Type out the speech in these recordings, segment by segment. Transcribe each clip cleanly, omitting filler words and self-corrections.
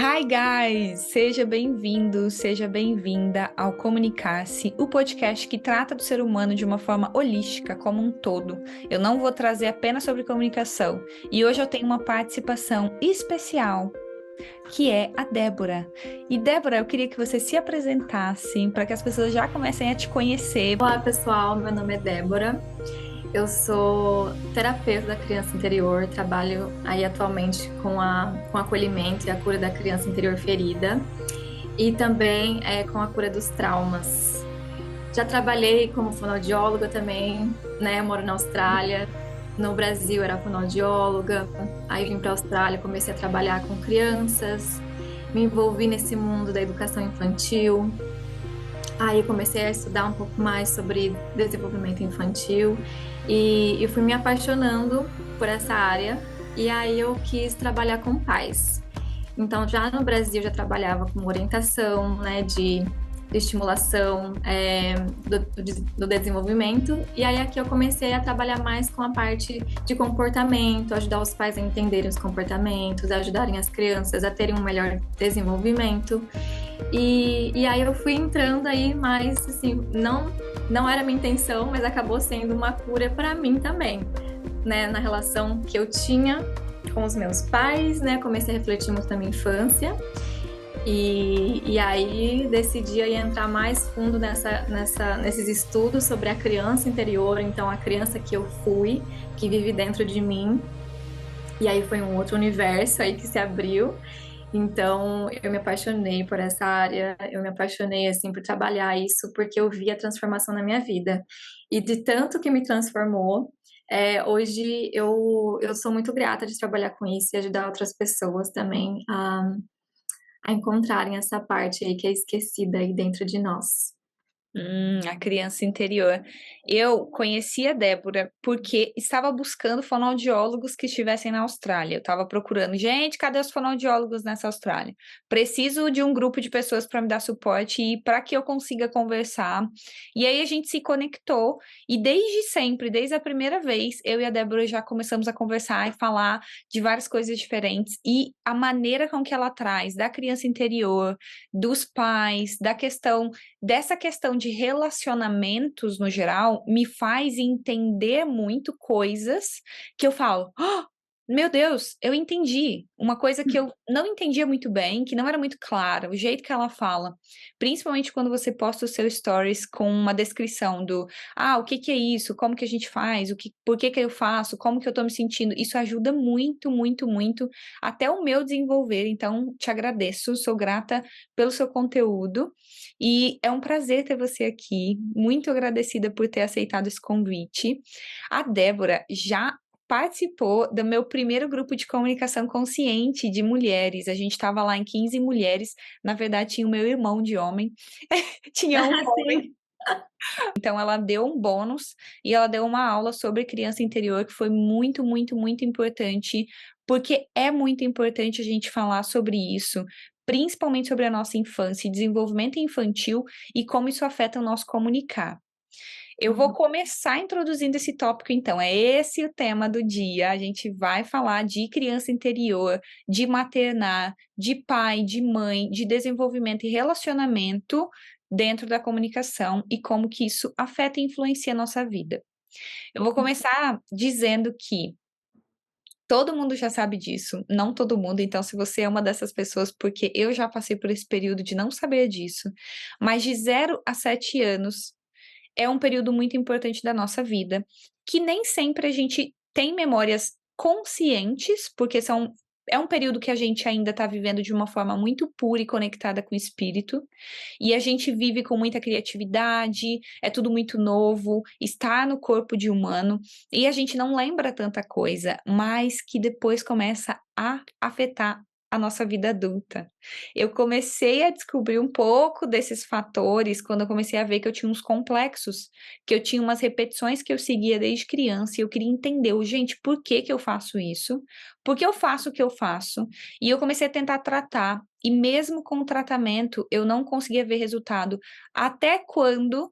Hi guys! Seja bem-vindo, seja bem-vinda ao Comunicar-se, o podcast que trata do ser humano de uma forma holística, como um todo. Eu não vou trazer apenas sobre comunicação, e hoje eu tenho uma participação especial, que é a Débora. E Débora, eu queria que você se apresentasse para que as pessoas já comecem a te conhecer. Olá, pessoal. Meu nome é Débora. Eu sou terapeuta da criança interior. Trabalho aí atualmente com acolhimento e a cura da criança interior ferida e também com a cura dos traumas. Já trabalhei como fonoaudióloga também, né? Eu moro na Austrália. No Brasil era fonoaudióloga. Aí vim para a Austrália, comecei a trabalhar com crianças. Me envolvi nesse mundo da educação infantil. Aí eu comecei a estudar um pouco mais sobre desenvolvimento infantil e eu fui me apaixonando por essa área e aí eu quis trabalhar com pais. Então já no Brasil eu já trabalhava com orientação, né, de estimulação do desenvolvimento e aí aqui eu comecei a trabalhar mais com a parte de comportamento, ajudar os pais a entenderem os comportamentos, ajudarem as crianças a terem um melhor desenvolvimento. E aí eu fui entrando aí, mas assim, não era minha intenção, mas acabou sendo uma cura para mim também, né? Na relação que eu tinha com os meus pais, né? Comecei a refletir muito na minha infância. E aí decidi aí entrar mais fundo nesses estudos sobre a criança interior, então a criança que eu fui, que vive dentro de mim. E aí foi um outro universo aí que se abriu. Então, eu me apaixonei por essa área, eu me apaixonei, assim, por trabalhar isso, porque eu vi a transformação na minha vida. E de tanto que me transformou, hoje eu sou muito grata de trabalhar com isso e ajudar outras pessoas também a encontrarem essa parte aí que é esquecida aí dentro de nós. A criança interior. Eu conheci a Débora porque estava buscando fonoaudiólogos que estivessem na Austrália. Eu estava procurando, gente, cadê os fonoaudiólogos nessa Austrália? Preciso de um grupo de pessoas para me dar suporte e para que eu consiga conversar. E aí a gente se conectou e desde sempre, desde a primeira vez, eu e a Débora já começamos a conversar e falar de várias coisas diferentes e a maneira com que ela traz da criança interior, dos pais, dessa questão de relacionamentos no geral me faz entender muito coisas que eu falo, meu Deus, eu entendi. Uma coisa que eu não entendia muito bem, que não era muito clara, o jeito que ela fala. Principalmente quando você posta o seu stories com uma descrição do, o que que é isso? Como que a gente faz? Por que que eu faço? Como que eu tô me sentindo? Isso ajuda muito, muito, muito até o meu desenvolver. Então, te agradeço, sou grata pelo seu conteúdo e é um prazer ter você aqui. Muito agradecida por ter aceitado esse convite. A Débora já participou do meu primeiro grupo de comunicação consciente de mulheres. A gente estava lá em 15 mulheres. Na verdade, tinha o meu irmão de homem. Tinha um homem. Sim. Então, ela deu um bônus e ela deu uma aula sobre criança interior que foi muito, muito, muito importante, porque é muito importante a gente falar sobre isso, principalmente sobre a nossa infância e desenvolvimento infantil e como isso afeta o nosso comunicar. Eu vou começar introduzindo esse tópico, então. É esse o tema do dia. A gente vai falar de criança interior, de maternar, de pai, de mãe, de desenvolvimento e relacionamento dentro da comunicação e como que isso afeta e influencia a nossa vida. Eu vou começar dizendo que todo mundo já sabe disso, não todo mundo, então se você é uma dessas pessoas, porque eu já passei por esse período de não saber disso, mas de 0 a 7 anos é um período muito importante da nossa vida, que nem sempre a gente tem memórias conscientes, porque é um período que a gente ainda está vivendo de uma forma muito pura e conectada com o espírito, e a gente vive com muita criatividade, é tudo muito novo, está no corpo de humano, e a gente não lembra tanta coisa, mas que depois começa a afetar a nossa vida adulta. Eu comecei a descobrir um pouco desses fatores quando eu comecei a ver que eu tinha uns complexos, que eu tinha umas repetições que eu seguia desde criança e eu queria entender, gente, por que que eu faço isso? Por que eu faço o que eu faço? E eu comecei a tentar tratar, e mesmo com o tratamento, eu não conseguia ver resultado. Até quando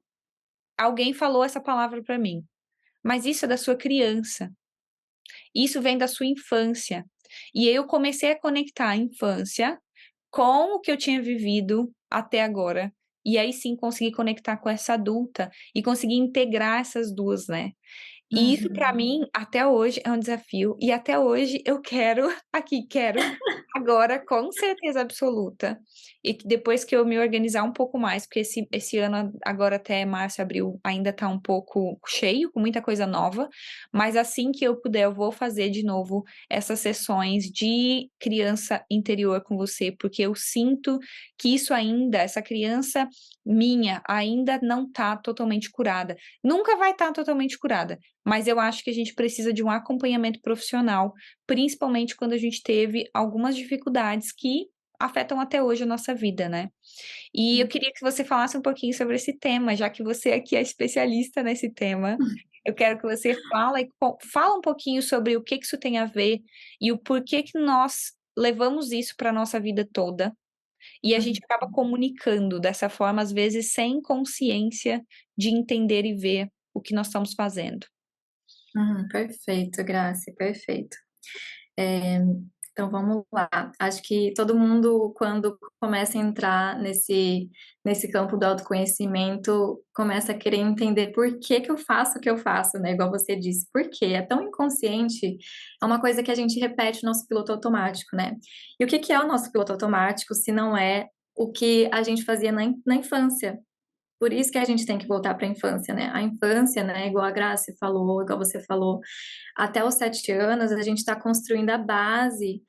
alguém falou essa palavra para mim. Mas isso é da sua criança. Isso vem da sua infância. E aí eu comecei a conectar a infância com o que eu tinha vivido até agora. E aí sim conseguir conectar com essa adulta e conseguir integrar essas duas, né? E isso para Uhum. mim, até hoje, é um desafio. E até hoje eu quero, aqui, quero, agora, com certeza absoluta. E que depois que eu me organizar um pouco mais, porque esse ano, agora até março, abril, ainda tá um pouco cheio, com muita coisa nova. Mas assim que eu puder, eu vou fazer de novo essas sessões de criança interior com você, porque eu sinto que isso ainda, essa criança minha, ainda não tá totalmente curada. Nunca vai estar totalmente curada, mas eu acho que a gente precisa de um acompanhamento profissional, principalmente quando a gente teve algumas dificuldades que afetam até hoje a nossa vida, né? E eu queria que você falasse um pouquinho sobre esse tema, já que você aqui é especialista nesse tema. Eu quero que você fala um pouquinho sobre o que que isso tem a ver e o porquê que nós levamos isso para a nossa vida toda. E a gente Uhum. acaba comunicando dessa forma, às vezes, sem consciência de entender e ver o que nós estamos fazendo. Perfeito, Grace, perfeito. É, então vamos lá. Acho que todo mundo, quando começa a entrar nesse campo do autoconhecimento, começa a querer entender por que que eu faço o que eu faço, né? Igual você disse, por quê? É tão inconsciente, é uma coisa que a gente repete no nosso piloto automático, né? E o que que é o nosso piloto automático se não é o que a gente fazia na infância? Por isso que a gente tem que voltar para a infância, né? A infância, né, igual a Grace falou, igual você falou, até os 7 anos a gente está construindo a base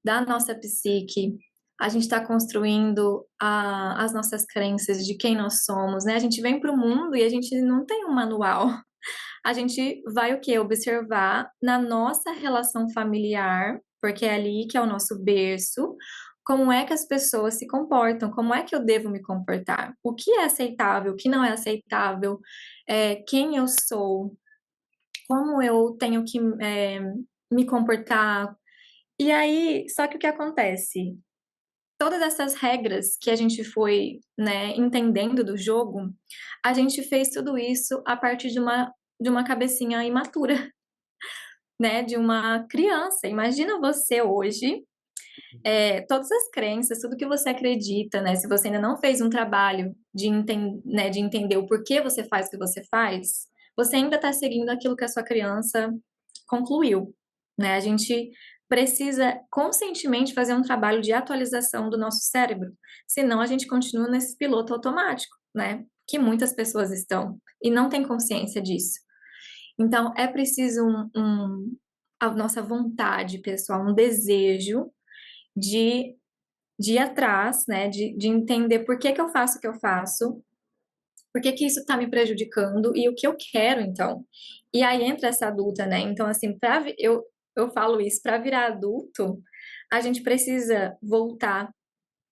da nossa psique, a gente está construindo as nossas crenças de quem nós somos, né? A gente vem para o mundo e a gente não tem um manual. A gente vai o quê? Observar na nossa relação familiar, porque é ali que é o nosso berço, como é que as pessoas se comportam, como é que eu devo me comportar, o que é aceitável, o que não é aceitável, quem eu sou, como eu tenho que me comportar. E aí, só que o que acontece? Todas essas regras que a gente foi, né, entendendo do jogo, a gente fez tudo isso a partir de uma cabecinha imatura, né, de uma criança. Imagina você hoje, todas as crenças, tudo que você acredita, né, se você ainda não fez um trabalho né, de entender o porquê você faz o que você ainda está seguindo aquilo que a sua criança concluiu, né? A gente precisa conscientemente fazer um trabalho de atualização do nosso cérebro, senão a gente continua nesse piloto automático, né? Que muitas pessoas estão e não têm consciência disso. Então, é preciso a nossa vontade pessoal, um desejo de, de ir atrás, né? De entender por que que eu faço o que eu faço, por que que isso está me prejudicando e o que eu quero, então. E aí entra essa adulta, né? Então, assim, eu falo isso, para virar adulto, a gente precisa voltar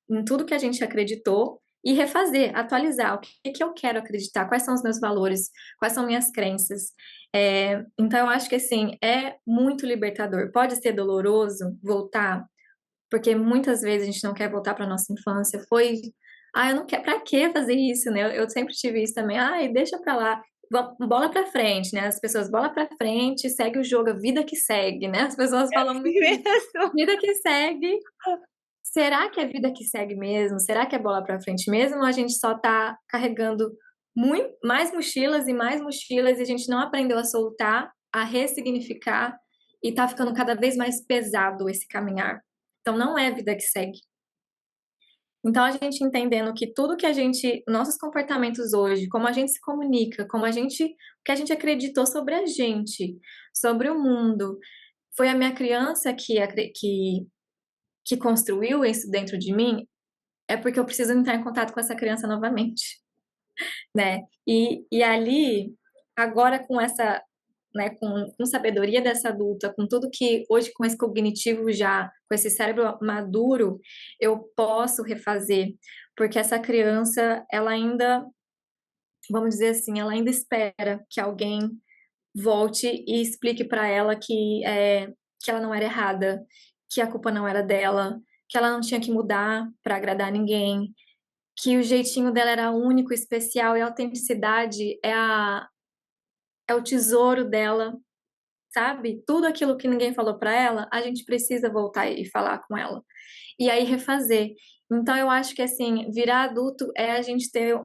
em tudo que a gente acreditou e refazer, atualizar o que que eu quero acreditar, quais são os meus valores, quais são minhas crenças. Então, eu acho que, assim, é muito libertador. Pode ser doloroso voltar, porque muitas vezes a gente não quer voltar para nossa infância. Eu não quero, para que fazer isso, né? Eu sempre tive isso também. Ai, deixa para lá. Bola para frente, né? As pessoas bola para frente, segue o jogo, a vida que segue, né? As pessoas É falam assim muito isso. mesmo. Vida que segue. Será que é vida que segue mesmo? Será que é bola para frente mesmo? Ou a gente só tá carregando mais mochilas e a gente não aprendeu a soltar, a ressignificar e tá ficando cada vez mais pesado esse caminhar? Então não é vida que segue. Então a gente entendendo que tudo que nossos comportamentos hoje, como a gente se comunica, o que a gente acreditou sobre a gente, sobre o mundo, foi a minha criança que construiu isso dentro de mim, é porque eu preciso entrar em contato com essa criança novamente, né? E ali, agora com essa, né, com sabedoria dessa adulta, com tudo que hoje com esse cognitivo já, com esse cérebro maduro, eu posso refazer, porque essa criança, ela ainda, vamos dizer assim, ela ainda espera que alguém volte e explique para ela que ela não era errada, que a culpa não era dela, que ela não tinha que mudar para agradar ninguém, que o jeitinho dela era único, especial e a autenticidade é o tesouro dela, sabe? Tudo aquilo que ninguém falou para ela, a gente precisa voltar e falar com ela. E aí refazer. Então eu acho que assim, virar adulto é a gente ter,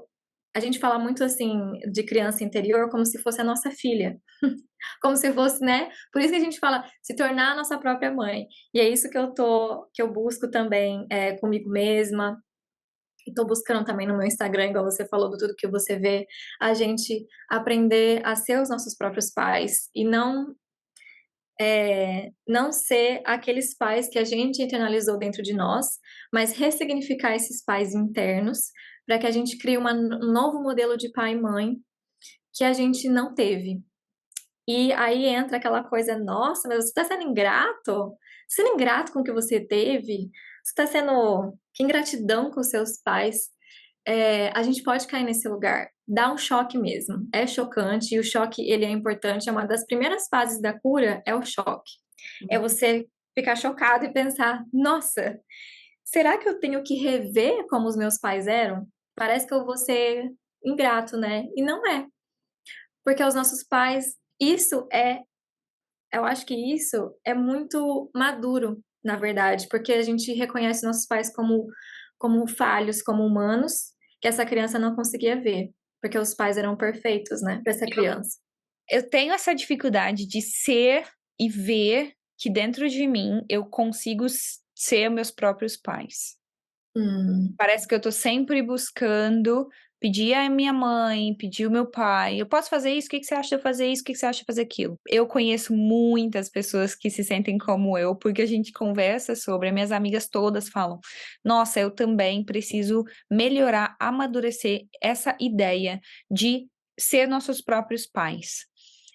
a gente fala muito assim de criança interior como se fosse a nossa filha, como se fosse, né? Por isso que a gente fala se tornar a nossa própria mãe. E é isso que eu busco também comigo mesma. Estou buscando também no meu Instagram, igual você falou, do tudo que você vê, a gente aprender a ser os nossos próprios pais e não ser aqueles pais que a gente internalizou dentro de nós, mas ressignificar esses pais internos para que a gente crie um novo modelo de pai e mãe que a gente não teve. E aí entra aquela coisa, nossa, mas você está sendo ingrato? Sendo ingrato com o que você teve? Você está sendo. Que ingratidão com os seus pais. A gente pode cair nesse lugar. Dá um choque mesmo. É chocante e o choque ele é importante. É uma das primeiras fases da cura é o choque. É você ficar chocado e pensar: nossa, será que eu tenho que rever como os meus pais eram? Parece que eu vou ser ingrato, né? E não é. Porque os nossos pais, eu acho que isso é muito maduro, na verdade, porque a gente reconhece nossos pais como falhos, como humanos, que essa criança não conseguia ver, porque os pais eram perfeitos, né, para essa criança. Eu tenho essa dificuldade de ser e ver que dentro de mim eu consigo ser meus próprios pais. Hum, Parece que eu tô sempre buscando pedir a minha mãe, pedir o meu pai. Eu posso fazer isso? O que que você acha de eu fazer isso? O que que você acha de fazer aquilo? Eu conheço muitas pessoas que se sentem como eu, porque a gente conversa sobre, as minhas amigas todas falam: nossa, eu também preciso melhorar, amadurecer essa ideia de ser nossos próprios pais.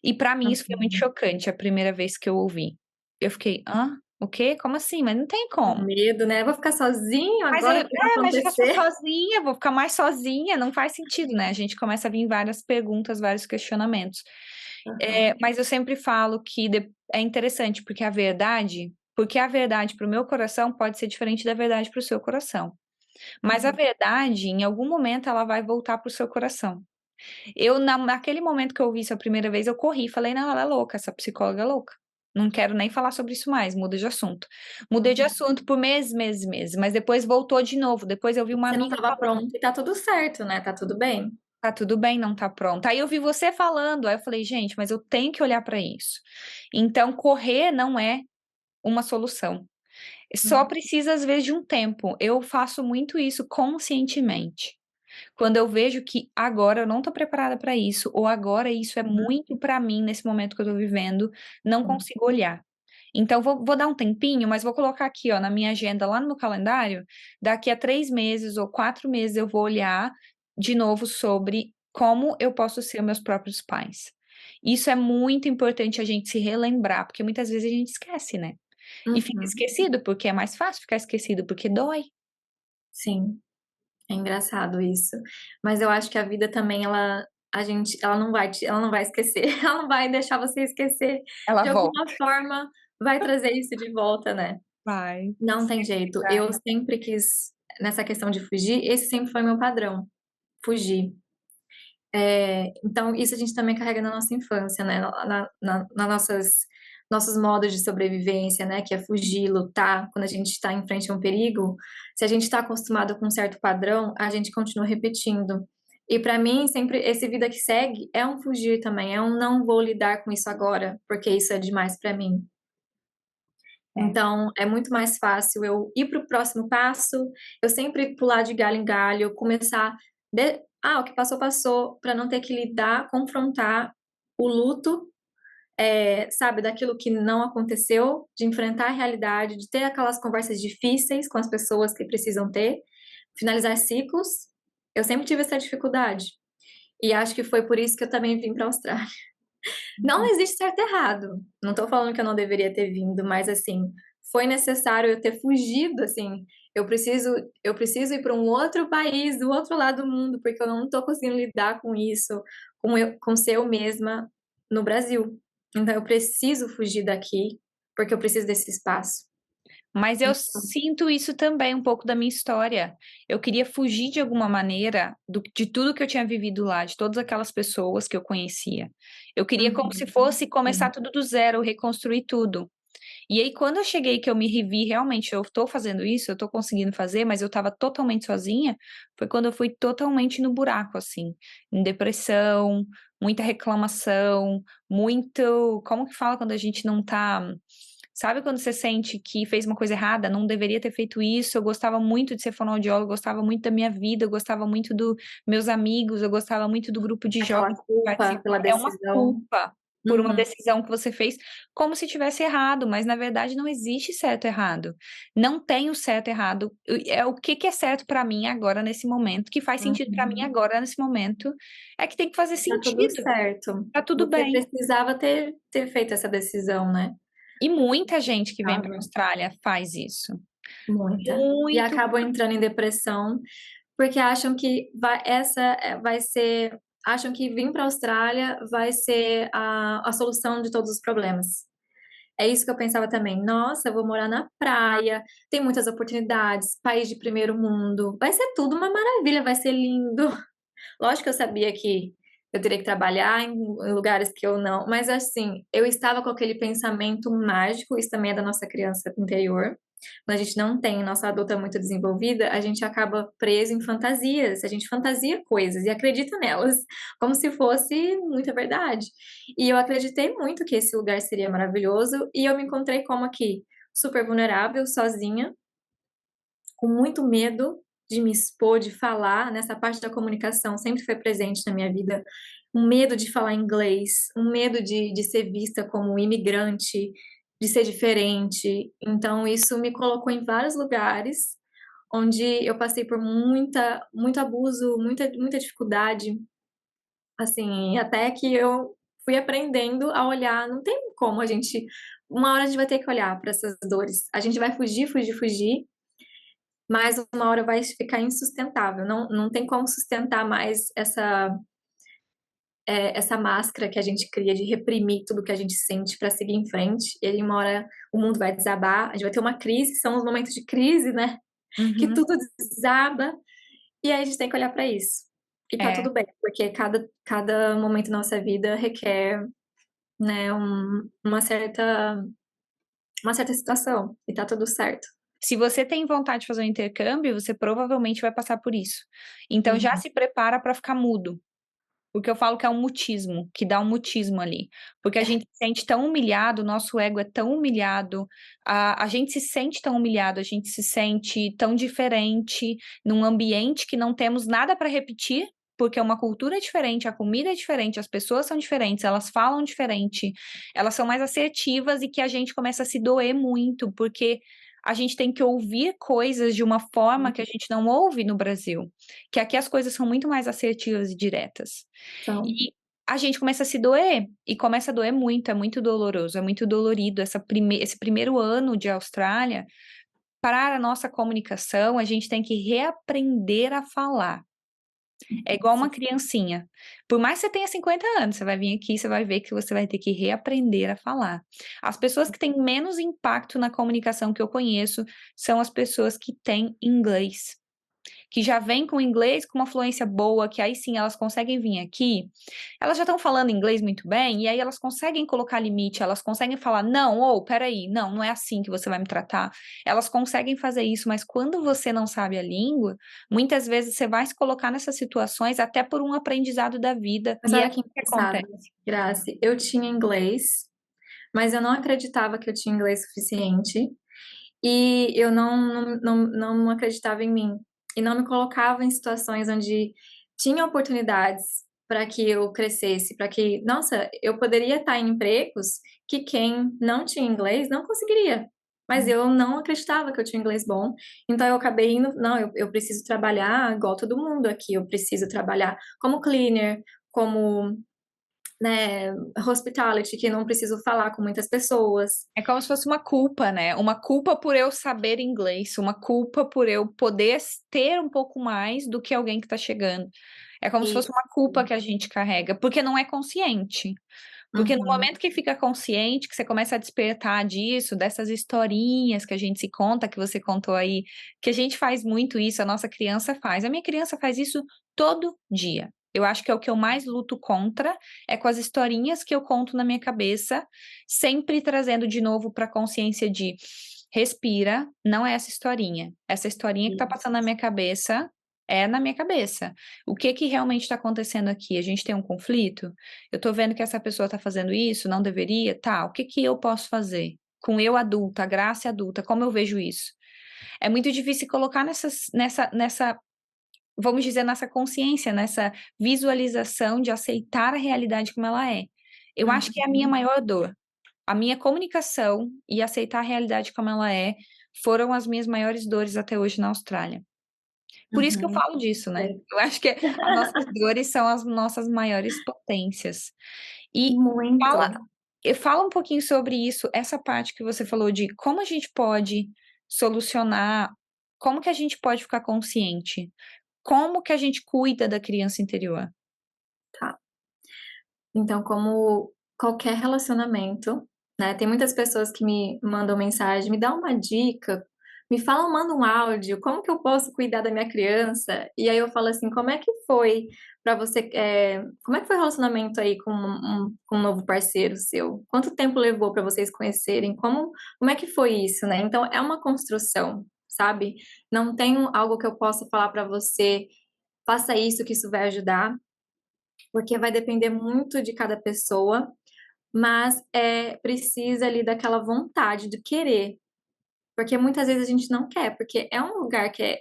E pra mim isso foi muito uhum. chocante a primeira vez que eu ouvi. Eu fiquei, hã? O quê? Como assim? Mas não tem Com como. medo, né? Vou ficar sozinho Mas agora, o que vai imagina, eu sou acontecer? sozinha, vou ficar mais sozinha, não faz sentido, né? A gente começa a vir várias perguntas, vários questionamentos. Aham, Mas eu sempre falo que é interessante, porque a verdade para o meu coração pode ser diferente da verdade para o seu coração. Mas a uhum. verdade, em algum momento, ela vai voltar para o seu coração. Naquele momento que eu ouvi isso a primeira vez, eu corri, falei, não, ela é louca, essa psicóloga é louca. Não quero nem falar sobre isso mais, muda de assunto. Mudei de Uhum. assunto por meses, meses, meses, mas depois voltou de novo. Depois eu vi uma Você não amiga estava falando, pronto e tá tudo certo, né? Tá tudo bem. tá tudo bem, não tá pronta. Aí eu vi você falando, aí eu falei, gente, mas eu tenho que olhar para isso. Então, correr não é uma solução. Só Uhum, precisa, às vezes, de um tempo. Eu faço muito isso conscientemente. Quando eu vejo que agora eu não tô preparada para isso, ou agora isso é uhum, muito para mim nesse momento que eu tô vivendo, não sim. consigo olhar. Então, vou dar um tempinho, mas vou colocar aqui, ó, na minha agenda, lá no meu calendário, daqui a 3 meses ou 4 meses eu vou olhar de novo sobre como eu posso ser meus próprios pais. Isso é muito importante a gente se relembrar, porque muitas vezes a gente esquece, né? E fica Uhum, esquecido, porque é mais fácil ficar esquecido, porque dói. sim. É engraçado isso. Mas eu acho que a vida também, ela não vai esquecer. Ela não vai deixar você esquecer. Ela De volta. alguma forma, vai trazer isso de volta, né? Vai. Não tem Sempre jeito. Eu vai. sempre quis, nessa questão de fugir, esse sempre foi meu padrão. Fugir. Então, isso a gente também carrega na nossa infância, né? Nossos modos de sobrevivência, né? Que é fugir, lutar. Quando a gente está em frente a um perigo, se a gente está acostumado com um certo padrão, a gente continua repetindo. E para mim, sempre esse vida que segue é um fugir também, é um não vou lidar com isso agora, porque isso é demais para mim. É. Então, é muito mais fácil eu ir para o próximo passo, eu sempre pular de galho em galho, começar. O que passou, passou, para não ter que lidar, confrontar o luto, sabe, daquilo que não aconteceu, de enfrentar a realidade, de ter aquelas conversas difíceis com as pessoas que precisam ter, finalizar ciclos. Eu sempre tive essa dificuldade. E acho que foi por isso que eu também vim para a Austrália. Não existe certo e errado. Não tô falando que eu não deveria ter vindo, mas assim, foi necessário eu ter fugido, assim. Eu preciso, eu preciso ir para um outro país, do outro lado do mundo, porque eu não tô conseguindo lidar com isso, com ser eu mesma no Brasil. Então eu preciso fugir daqui, porque eu preciso desse espaço. Mas eu sinto isso também um pouco da minha história. Eu queria fugir de alguma maneira de tudo que eu tinha vivido lá, de todas aquelas pessoas que eu conhecia. Eu queria como se Uhum. fosse começar Sim. tudo do zero, reconstruir tudo. E aí, quando eu cheguei, que eu me revi, realmente, eu tô fazendo isso, eu tô conseguindo fazer, mas eu tava totalmente sozinha, foi quando eu fui totalmente no buraco, assim, em depressão, muita reclamação, muito, como que fala quando a gente não tá, sabe quando você sente que fez uma coisa errada, não deveria ter feito isso, eu gostava muito de ser fonoaudióloga, eu gostava muito da minha vida, eu gostava muito dos meus amigos, eu gostava muito do grupo de Aquela jovens que culpa participa, pela é uma decisão. culpa por uma Uhum, decisão que você fez, como se tivesse errado, mas na verdade não existe certo e errado. Não tem o certo e errado. É o que que é certo pra mim agora nesse momento, que faz sentido pra mim uhum. agora nesse momento, é que tem que fazer Tá tudo sentido. certo. Tá tudo Você bem. precisava ter feito essa decisão, né? E muita gente que vem para a Tava. Austrália faz isso. Muita. E Muito. acabam entrando em depressão porque acham que vai ser, acham que vir para a Austrália vai ser a solução de todos os problemas. É isso que eu pensava também. Nossa, eu vou morar na praia, tem muitas oportunidades, país de primeiro mundo, vai ser tudo uma maravilha, vai ser lindo. Lógico que eu sabia que eu teria que trabalhar em lugares que eu não, mas assim, eu estava com aquele pensamento mágico, isso também é da nossa criança interior. Quando a gente não tem nossa adulta muito desenvolvida, a gente acaba preso em fantasias, a gente fantasia coisas e acredita nelas, como se fosse muita verdade. E eu acreditei muito que esse lugar seria maravilhoso e eu me encontrei como aqui, super vulnerável, sozinha, com muito medo de me expor, de falar, nessa parte da comunicação sempre foi presente na minha vida, um medo de falar inglês, um medo de ser vista como imigrante, de ser diferente. Então, isso me colocou em vários lugares onde eu passei por muito abuso, muita dificuldade, assim, até que eu fui aprendendo a olhar, não tem como a gente, uma hora a gente vai ter que olhar para essas dores. A gente vai fugir, fugir, fugir, mas uma hora vai ficar insustentável. Não tem como sustentar mais essa máscara que a gente cria de reprimir tudo que a gente sente para seguir em frente. E aí uma hora o mundo vai desabar, a gente vai ter uma crise, são os momentos de crise, né? Que Uhum. tudo desaba, e aí a gente tem que olhar para isso. E tá É. tudo bem, porque cada momento da nossa vida requer, né, uma certa situação, e tá tudo certo. Se você tem vontade de fazer um intercâmbio, você provavelmente vai passar por isso. Então já Uhum. se prepara para ficar mudo. Porque eu falo que é um mutismo, que dá um mutismo ali. Porque a gente se sente tão humilhado, o nosso ego é tão humilhado, a gente se sente tão humilhado, a gente se sente tão diferente num ambiente que não temos nada para repetir, porque uma cultura é diferente, a comida é diferente, as pessoas são diferentes, elas falam diferente, elas são mais assertivas e que a gente começa a se doer muito, porque a gente tem que ouvir coisas de uma forma que a gente não ouve no Brasil, que aqui as coisas são muito mais assertivas e diretas. Então, E a gente começa a se doer, e começa a doer muito, é muito doloroso, é muito dolorido. Esse primeiro ano de Austrália, para a nossa comunicação, a gente tem que reaprender a falar. É igual uma criancinha. Por mais que você tenha 50 anos, você vai vir aqui, você vai ver que você vai ter que reaprender a falar. As pessoas que têm menos impacto na comunicação que eu conheço são as pessoas que têm inglês, que já vêm com inglês com uma fluência boa, que aí sim elas conseguem vir aqui, elas já estão falando inglês muito bem, e aí elas conseguem colocar limite, elas conseguem falar, não, ou peraí, não é assim que você vai me tratar. Elas conseguem fazer isso, mas quando você não sabe a língua, muitas vezes você vai se colocar nessas situações até por um aprendizado da vida, mas e é olha o que que acontece. engraçado, Grace. Eu tinha inglês, mas eu não acreditava que eu tinha inglês suficiente e eu não acreditava em mim. E não me colocava em situações onde tinha oportunidades para que eu crescesse, para que, nossa, eu poderia estar em empregos que quem não tinha inglês não conseguiria. Mas eu não acreditava que eu tinha inglês bom, então eu acabei indo, não, eu preciso trabalhar igual todo mundo aqui, eu preciso trabalhar como cleaner, como, né, hospitality, que não preciso falar com muitas pessoas. É como se fosse uma culpa, né? Uma culpa por eu saber inglês, uma culpa por eu poder ter um pouco mais do que alguém que tá chegando. É como se fosse uma Isso. culpa que a gente carrega, porque não é consciente. Porque no Uhum. momento que fica consciente, que você começa a despertar disso, dessas historinhas que a gente se conta, que você contou aí, que a gente faz muito isso, a nossa criança faz. A minha criança faz isso todo dia. Eu acho que é o que eu mais luto contra, é com as historinhas que eu conto na minha cabeça, sempre trazendo de novo para a consciência de respira, não é essa historinha. Essa historinha que tá passando na minha cabeça é na minha cabeça. O que que realmente está acontecendo aqui? A gente tem um conflito? Eu tô vendo que essa pessoa tá fazendo isso, não deveria, tá? O que que eu posso fazer? Com eu adulta, a Graça adulta, como eu vejo isso? É muito difícil colocar nessa, vamos dizer, nessa consciência, nessa visualização de aceitar a realidade como ela é. Eu acho que é a minha Uhum. maior dor. A minha comunicação e aceitar a realidade como ela é foram as minhas maiores dores até hoje na Austrália. Por isso que eu Uhum. falo disso, né? Sei. Eu acho que as nossas dores são as nossas maiores potências. E Muito. fala, fala um pouquinho sobre isso, essa parte que você falou de como a gente pode solucionar, como que a gente pode ficar consciente, como que a gente cuida da criança interior. Tá. Então, como qualquer relacionamento, né? Tem muitas pessoas que me mandam mensagem, me dá uma dica, me falam, manda um áudio, como que eu posso cuidar da minha criança? E aí eu falo assim, como é que foi para você, como é que foi o relacionamento aí com um novo parceiro seu? Quanto tempo levou para vocês conhecerem? Como é que foi isso, né? Então, é uma construção, sabe? Não tem algo que eu possa falar para você, faça isso que isso vai ajudar, porque vai depender muito de cada pessoa, mas precisa ali daquela vontade de querer, porque muitas vezes a gente não quer, porque é um lugar que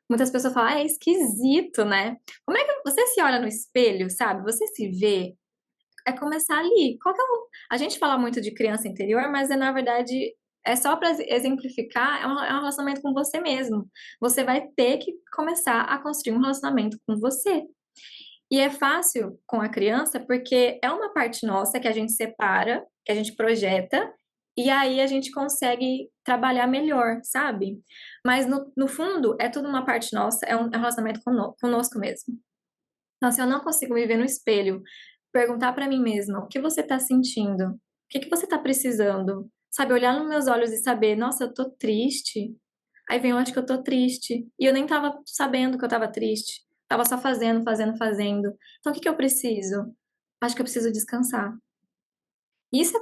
muitas pessoas falam, é esquisito, né? Como é que você se olha no espelho, sabe? Você se vê, é começar ali. A gente fala muito de criança interior, mas na verdade é só para exemplificar, é um relacionamento com você mesmo. Você vai ter que começar a construir um relacionamento com você. E é fácil com a criança, porque é uma parte nossa que a gente separa, que a gente projeta, e aí a gente consegue trabalhar melhor, sabe? Mas no fundo, é tudo uma parte nossa, é um relacionamento conosco mesmo. Então, se eu não consigo me ver no espelho, perguntar pra mim mesma, o que você tá sentindo? O que que você tá precisando? Sabe, olhar nos meus olhos e saber, nossa, eu tô triste. Aí vem onde que eu tô triste. E eu nem tava sabendo que eu tava triste. Tava só fazendo, fazendo, fazendo. Então, o que que eu preciso? Acho que eu preciso descansar. Isso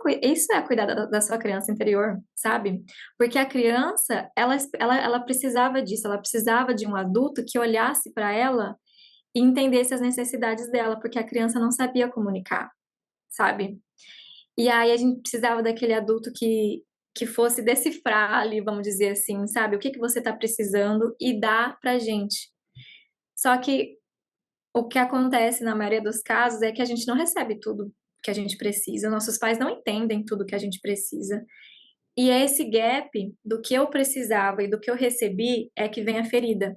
é cuidar da sua criança interior, sabe? Porque a criança, ela precisava disso, ela precisava de um adulto que olhasse para ela e entendesse as necessidades dela, porque a criança não sabia comunicar, sabe? E aí a gente precisava daquele adulto que fosse decifrar ali, vamos dizer assim, sabe? O que que você tá precisando e dar pra gente. Só que o que acontece na maioria dos casos é que a gente não recebe tudo que a gente precisa, nossos pais não entendem tudo que a gente precisa. E é esse gap do que eu precisava e do que eu recebi é que vem a ferida.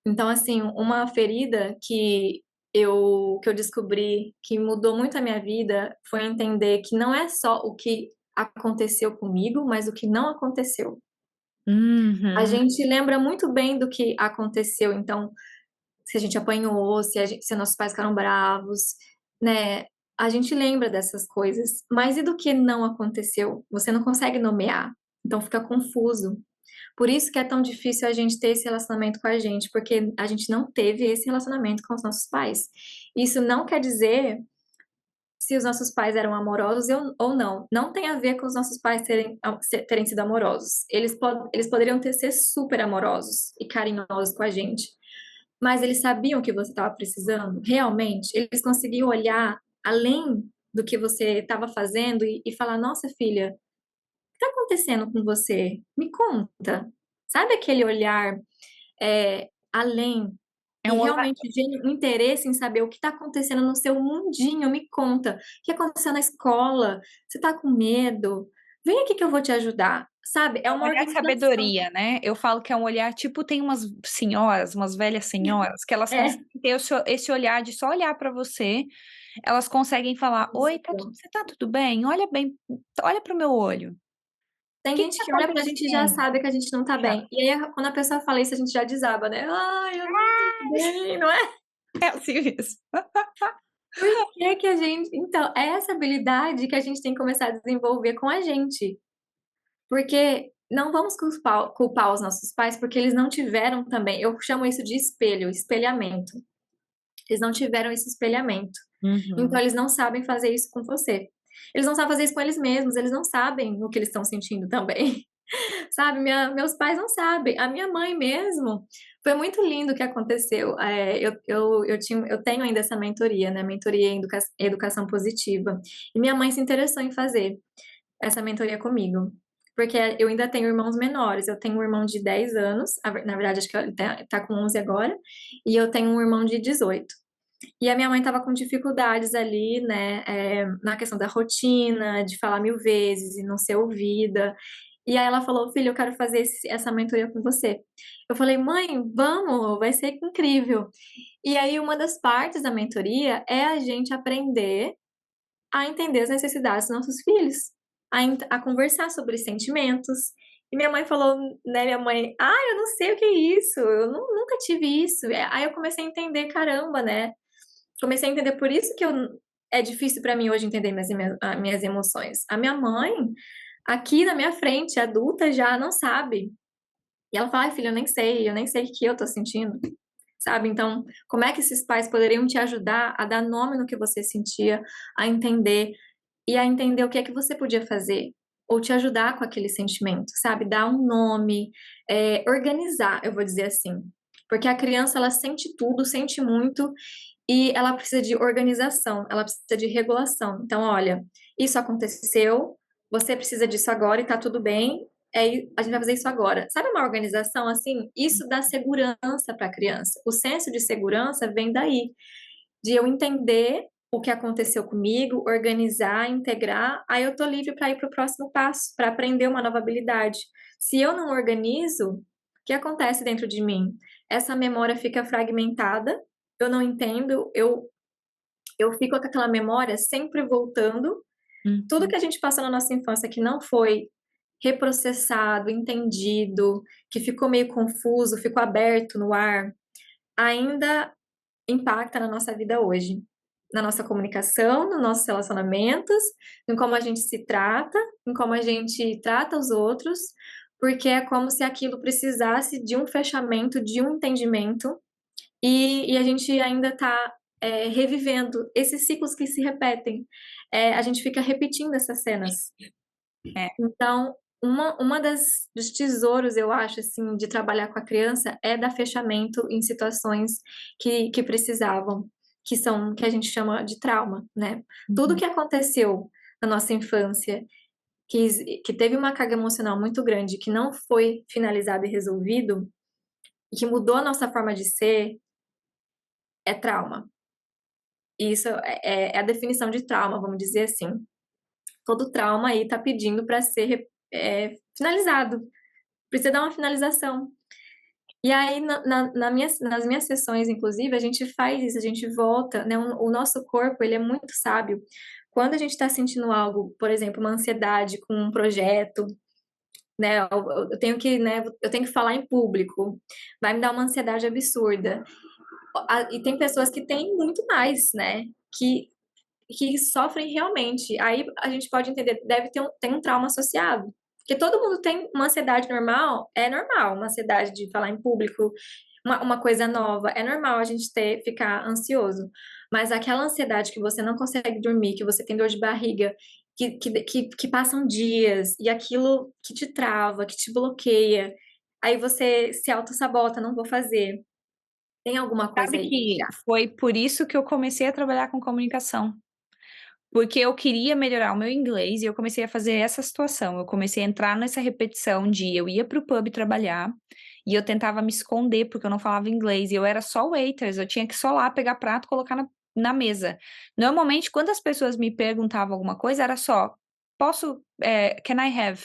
Então, assim, uma ferida que eu descobri que mudou muito a minha vida foi entender que não é só o que aconteceu comigo, mas o que não aconteceu. A Uhum. gente lembra muito bem do que aconteceu, então, se a gente apanhou, se nossos pais ficaram bravos, né? A gente lembra dessas coisas, mas e do que não aconteceu? Você não consegue nomear, então fica confuso. Por isso que é tão difícil a gente ter esse relacionamento com a gente, porque a gente não teve esse relacionamento com os nossos pais. Isso não quer dizer se os nossos pais eram amorosos ou não. Não tem a ver com os nossos pais terem sido amorosos. Eles poderiam ser super amorosos e carinhosos com a gente, mas eles sabiam o que você estava precisando, realmente. Eles conseguiam olhar além do que você estava fazendo e falar: Nossa, filha, está acontecendo com você? Me conta. Sabe aquele olhar além É e um olhar, realmente um interesse em saber o que está acontecendo no seu mundinho? Me conta. O que aconteceu na escola? Você está com medo? Vem aqui que eu vou te ajudar. Sabe? É é um uma olhar de organização. sabedoria, né? Eu falo que é um olhar, tipo, tem umas senhoras, umas velhas senhoras, que elas É conseguem ter esse olhar de só olhar pra você, elas conseguem falar: Oi, isso. você tá tudo bem? Olha bem, olha pro meu olho. O Tem que que gente tá que olha pra gente e já acontecendo? sabe que a gente não tá bem. E aí, quando a pessoa fala isso, a gente já desaba, né? Ai, eu não tô bem, não é? É assim mesmo. Por que que a gente. Então, é essa habilidade que a gente tem que começar a desenvolver com a gente. Porque não vamos culpar os nossos pais porque eles não tiveram também. Eu chamo isso de espelho, espelhamento. Eles não tiveram esse espelhamento. Então, Uhum. eles não sabem fazer isso com você. Eles não sabem fazer isso com eles mesmos, eles não sabem o que eles estão sentindo também. Sabe, meus pais não sabem. A minha mãe mesmo, foi muito lindo o que aconteceu. Eu tenho ainda essa mentoria, né? Mentoria em educação positiva. E minha mãe se interessou em fazer essa mentoria comigo. Porque eu ainda tenho irmãos menores. Eu tenho um irmão de 10 anos, na verdade, acho que ele tá com 11 agora, e eu tenho um irmão de 18. E a minha mãe estava com dificuldades ali, né, na questão da rotina, de falar 1000 vezes e não ser ouvida. E aí ela falou, filho, eu quero fazer essa mentoria com você. Eu falei, mãe, vamos, vai ser incrível. E aí uma das partes da mentoria é a gente aprender a entender as necessidades dos nossos filhos, a conversar sobre sentimentos. E minha mãe falou, né, minha mãe, eu não sei o que é isso, eu nunca tive isso. Aí eu comecei a entender, caramba, né? Comecei a entender por isso que é difícil para mim hoje entender minhas emoções. A minha mãe, aqui na minha frente, adulta, já não sabe. E ela fala, ai, filha, eu nem sei o que eu tô sentindo, sabe? Então, como é que esses pais poderiam te ajudar a dar nome no que você sentia, a entender, e a entender o que é que você podia fazer, ou te ajudar com aquele sentimento, sabe? Dar um nome, organizar, eu vou dizer assim. Porque a criança, ela sente tudo, sente muito, e ela precisa de organização, ela precisa de regulação. Então, olha, isso aconteceu, você precisa disso agora e tá tudo bem, a gente vai fazer isso agora. Sabe uma organização assim? Isso dá segurança para a criança. O senso de segurança vem daí, de eu entender o que aconteceu comigo, organizar, integrar, aí eu tô livre para ir para o próximo passo, para aprender uma nova habilidade. Se eu não organizo, o que acontece dentro de mim? Essa memória fica fragmentada, eu não entendo, eu fico com aquela memória sempre voltando. Tudo Uhum. que a gente passou na nossa infância que não foi reprocessado, entendido, que ficou meio confuso, ficou aberto no ar, ainda impacta na nossa vida hoje. Na nossa comunicação, nos nossos relacionamentos, em como a gente se trata, em como a gente trata os outros, porque é como se aquilo precisasse de um fechamento, de um entendimento, e a gente ainda está revivendo esses ciclos que se repetem. A gente fica repetindo essas cenas. É. Então, dos tesouros, eu acho, assim, de trabalhar com a criança é dar fechamento em situações que precisavam, que a gente chama de trauma, né? Tudo Uhum. que aconteceu na nossa infância, que teve uma carga emocional muito grande, que não foi finalizado e resolvido, e que mudou a nossa forma de ser, é trauma. E isso é a definição de trauma, vamos dizer assim. Todo trauma aí está pedindo para ser finalizado. Precisa dar uma finalização. E aí, nas minhas sessões, inclusive, a gente faz isso, a gente volta, né? O nosso corpo, ele é muito sábio. Quando a gente está sentindo algo, por exemplo, uma ansiedade com um projeto, né? Eu tenho que, né? Eu tenho que falar em público, vai me dar uma ansiedade absurda. E tem pessoas que têm muito mais, né? Que sofrem realmente. Aí a gente pode entender, tem um trauma associado. Porque todo mundo tem uma ansiedade normal, é normal, uma ansiedade de falar em público, uma coisa nova, é normal a gente ficar ansioso. Mas aquela ansiedade que você não consegue dormir, que você tem dor de barriga, que passam dias, e aquilo que te trava, que te bloqueia, aí você se auto-sabota, não vou fazer. Tem alguma coisa Sabe aí. que foi por isso que eu comecei a trabalhar com comunicação. Porque eu queria melhorar o meu inglês e eu comecei a fazer essa situação. Eu comecei a entrar nessa repetição de eu ia pro pub trabalhar e eu tentava me esconder porque eu não falava inglês. E eu era só waiters, eu tinha que só lá pegar prato e colocar na mesa. Normalmente, quando as pessoas me perguntavam alguma coisa, era só, can I have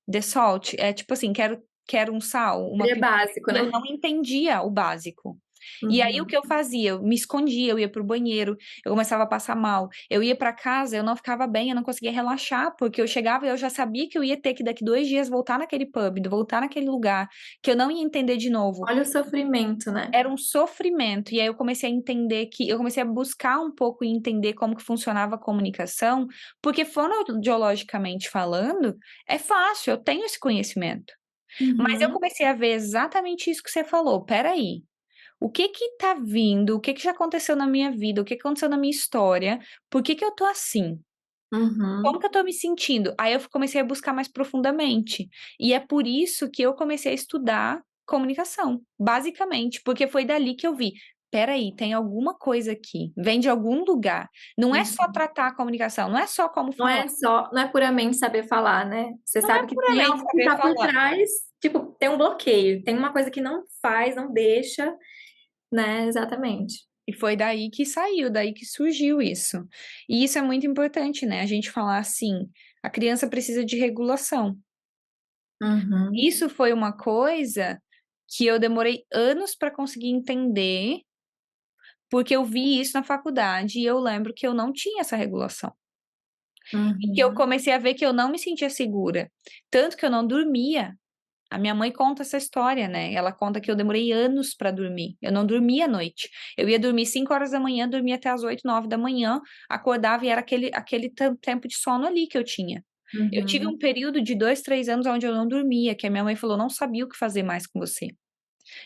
the salt? É tipo assim, quero um sal, uma Seria pimenta. básico, E eu né? não entendia o básico. E aí o Uhum. que eu fazia? Eu me escondia, eu ia pro banheiro, eu começava a passar mal. Eu ia para casa, eu não ficava bem, eu não conseguia relaxar, porque eu chegava e eu já sabia que eu ia ter que daqui 2 dias voltar naquele pub, voltar naquele lugar, que eu não ia entender de novo. Olha o sofrimento, né? Era um sofrimento. E aí eu comecei a entender eu comecei a buscar um pouco e entender como que funcionava a comunicação, porque fonoaudiologicamente falando, é fácil, eu tenho esse conhecimento. Mas eu Uhum. comecei a ver exatamente isso que você falou. Peraí. O que que tá vindo? O que que já aconteceu na minha vida? O que que aconteceu na minha história? Por que que eu tô assim? Como Uhum. que eu tô me sentindo? Aí eu comecei a buscar mais profundamente. E é por isso que eu comecei a estudar comunicação, basicamente, porque foi dali que eu vi. Peraí, tem alguma coisa aqui, vem de algum lugar. Não é só Uhum. tratar a comunicação, não é só como falar, Não é puramente saber falar, né? Você não é sabe que tem puramente algo que saber tá por falar. trás, tipo, tem um bloqueio, tem uma coisa que não faz, não deixa, né? Exatamente. E foi daí que saiu, daí que surgiu isso. E isso é muito importante, né? A gente falar assim, a criança precisa de regulação. Uhum. Isso foi uma coisa que eu demorei anos para conseguir entender, porque eu vi isso na faculdade e eu lembro que eu não tinha essa regulação. E que eu Uhum. comecei a ver que eu não me sentia segura. Tanto que eu não dormia. A minha mãe conta essa história, né? Ela conta que eu demorei anos para dormir. Eu não dormia à noite. Eu ia dormir 5 horas da manhã, dormia até as 8, 9 da manhã, acordava e era aquele tempo de sono ali que eu tinha. Eu tive Uhum. um período de 2, 3 anos onde eu não dormia, que a minha mãe falou, não sabia o que fazer mais com você.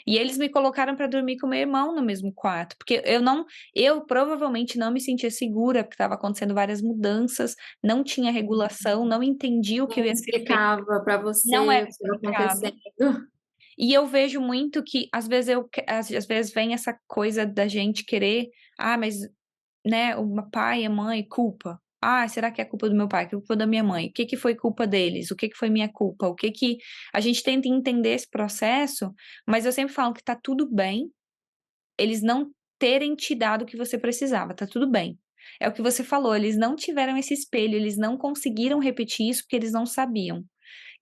E eles me colocaram para dormir com meu irmão no mesmo quarto, porque eu provavelmente não me sentia segura, porque estava acontecendo várias mudanças, não tinha regulação, não entendia o que Quem ia ser feito, explicava pra não você era o que estava explicado. acontecendo? E eu vejo muito que às vezes às vezes vem essa coisa da gente querer, mas né, o pai, a mãe, culpa. Ah, será que é culpa do meu pai? Que é culpa da minha mãe? O que que foi culpa deles? O que que foi minha culpa? O que que a gente tenta entender esse processo, mas eu sempre falo que tá tudo bem eles não terem te dado o que você precisava, tá tudo bem. É o que você falou, eles não tiveram esse espelho, eles não conseguiram repetir isso porque eles não sabiam.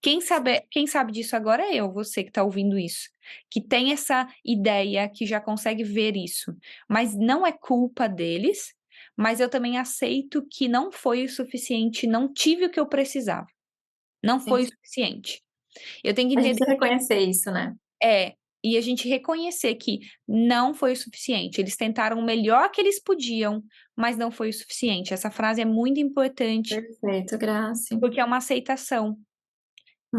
Quem sabe disso agora é eu, você que está ouvindo isso, que tem essa ideia, que já consegue ver isso. Mas não é culpa deles, mas eu também aceito que não foi o suficiente, não tive o que eu precisava. Não Sim. foi o suficiente. Eu tenho que A gente entender precisa reconhecer isso, né? e a gente reconhecer que não foi o suficiente. Eles tentaram o melhor que eles podiam, mas não foi o suficiente. Essa frase é muito importante, Perfeito, Grace. porque é uma aceitação.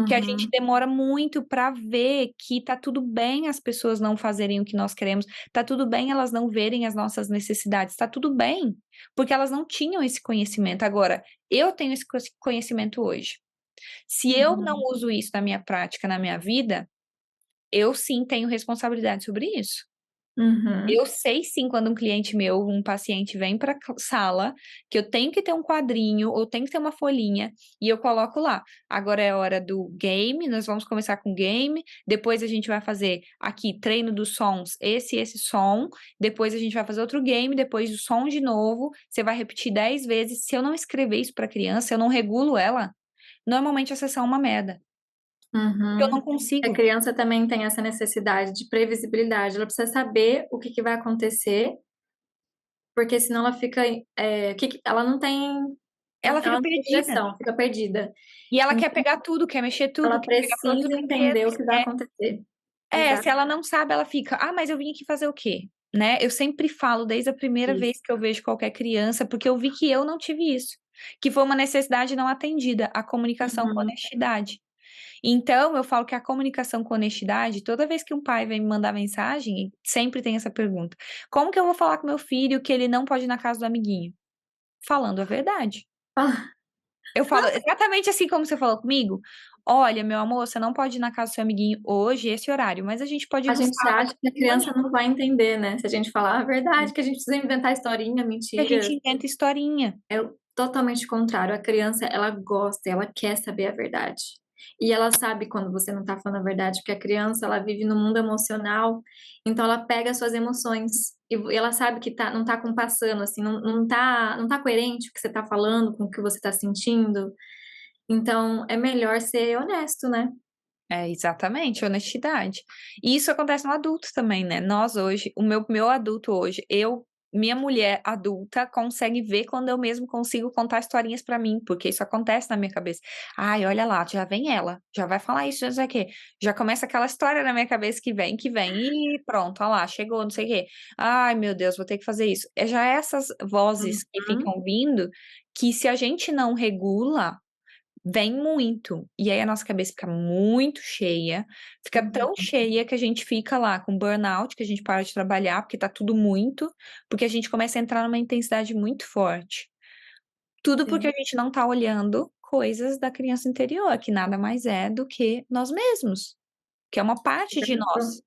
Que a gente Uhum. demora muito para ver que tá tudo bem as pessoas não fazerem o que nós queremos, tá tudo bem elas não verem as nossas necessidades, tá tudo bem, porque elas não tinham esse conhecimento. Agora, eu tenho esse conhecimento hoje. Se eu não Uhum. uso isso na minha prática, na minha vida, eu sim tenho responsabilidade sobre isso. Uhum. Eu sei sim quando um cliente meu, um paciente vem para sala, que eu tenho que ter um quadrinho ou tenho que ter uma folhinha e eu coloco lá. Agora é hora do game, nós vamos começar com game, depois a gente vai fazer aqui treino dos sons, esse som, depois a gente vai fazer outro game, depois do som de novo, você vai repetir 10 vezes. Se eu não escrever isso para criança, eu não regulo ela, normalmente a sessão é uma merda. Eu Uhum. não A consigo. criança também tem essa necessidade de previsibilidade. Ela precisa saber o que que vai acontecer, porque senão ela fica, ela não tem, Ela fica ela não tem perdida. direção, fica perdida. E ela quer Então, pegar tudo, quer mexer tudo, ela quer pegar todos os precisa entender o brinquedos. que vai acontecer. Se Exato. ela não sabe, ela fica, mas eu vim aqui fazer o quê? Né? Eu sempre falo, desde a primeira vez Isso. que eu vejo qualquer criança, porque eu vi que eu não tive isso, que foi uma necessidade não atendida, a comunicação com Uhum. honestidade. Então, eu falo que a comunicação com honestidade, toda vez que um pai vem me mandar mensagem, sempre tem essa pergunta: como que eu vou falar com meu filho que ele não pode ir na casa do amiguinho? Falando a verdade. Ah, Eu falo exatamente assim como você falou comigo. Olha, meu amor, você não pode ir na casa do seu amiguinho hoje, esse horário, mas a gente pode ir a no gente sábado acha que a de manhã. criança não vai entender, né? Se a gente falar a verdade, que a gente precisa inventar historinha, Que a gente mentiras. inventa historinha. É totalmente contrário. A criança, ela gosta, ela quer saber a verdade. E ela sabe quando você não tá falando a verdade, porque a criança, ela vive no mundo emocional, então ela pega as suas emoções e ela sabe que não tá compassando, assim, não tá coerente o que você tá falando com o que você tá sentindo. Então, é melhor ser honesto, né? É, exatamente, honestidade. E isso acontece no adulto também, né? Nós hoje, o meu adulto hoje, minha mulher adulta consegue ver quando eu mesmo consigo contar historinhas pra mim, porque isso acontece na minha cabeça. Ai, olha lá, já vem ela, já vai falar isso, não sei o quê. Já começa aquela história na minha cabeça que vem, e pronto, olha lá, chegou, não sei o quê. Ai, meu Deus, vou ter que fazer isso. É já essas vozes que Uhum. ficam vindo, que se a gente não regula, vem muito. E aí a nossa cabeça fica muito cheia, fica tão Uhum. cheia que a gente fica lá com burnout, que a gente para de trabalhar porque tá tudo muito, porque a gente começa a entrar numa intensidade muito forte. Tudo porque a Sim. gente não tá olhando coisas da criança interior, que nada mais é do que nós mesmos, que é uma parte de nós. Exato.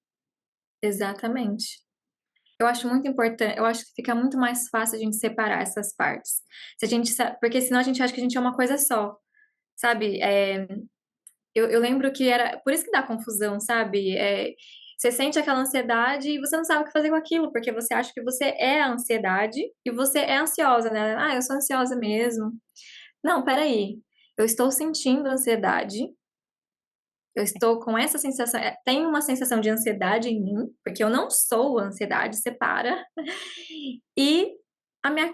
Exatamente. Eu acho muito importante, eu acho que fica muito mais fácil a gente separar essas partes. Se a gente, porque senão a gente acha que a gente é uma coisa só, sabe? Eu lembro que era, por isso que dá confusão, sabe? Você sente aquela ansiedade e você não sabe o que fazer com aquilo, porque você acha que você é a ansiedade e você é ansiosa, né? Ah, eu sou ansiosa mesmo. Não, peraí. Eu estou sentindo ansiedade, eu estou com essa sensação, tem uma sensação de ansiedade em mim, porque eu não sou a ansiedade, separa. E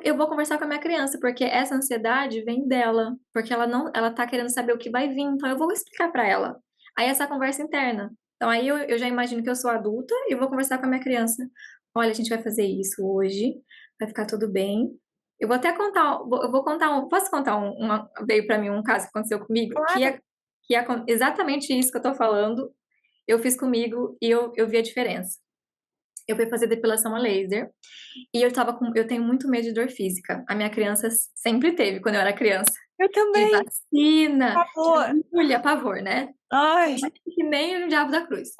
eu vou conversar com a minha criança, porque essa ansiedade vem dela, porque ela não, ela tá querendo saber o que vai vir, então eu vou explicar para ela. Aí essa conversa interna. Então aí eu já imagino que eu sou adulta e vou conversar com a minha criança. Olha, a gente vai fazer isso hoje, vai ficar tudo bem. Eu vou até contar, eu vou contar posso contar veio para mim um caso que aconteceu comigo, Claro. exatamente isso que eu tô falando, eu fiz comigo e eu vi a diferença. Eu fui fazer depilação a laser e eu tenho muito medo de dor física. A minha criança sempre teve, quando eu era criança. Eu De também, vacina, por de favor. agulha, pavor, né? Ai, Que nem o diabo da cruz.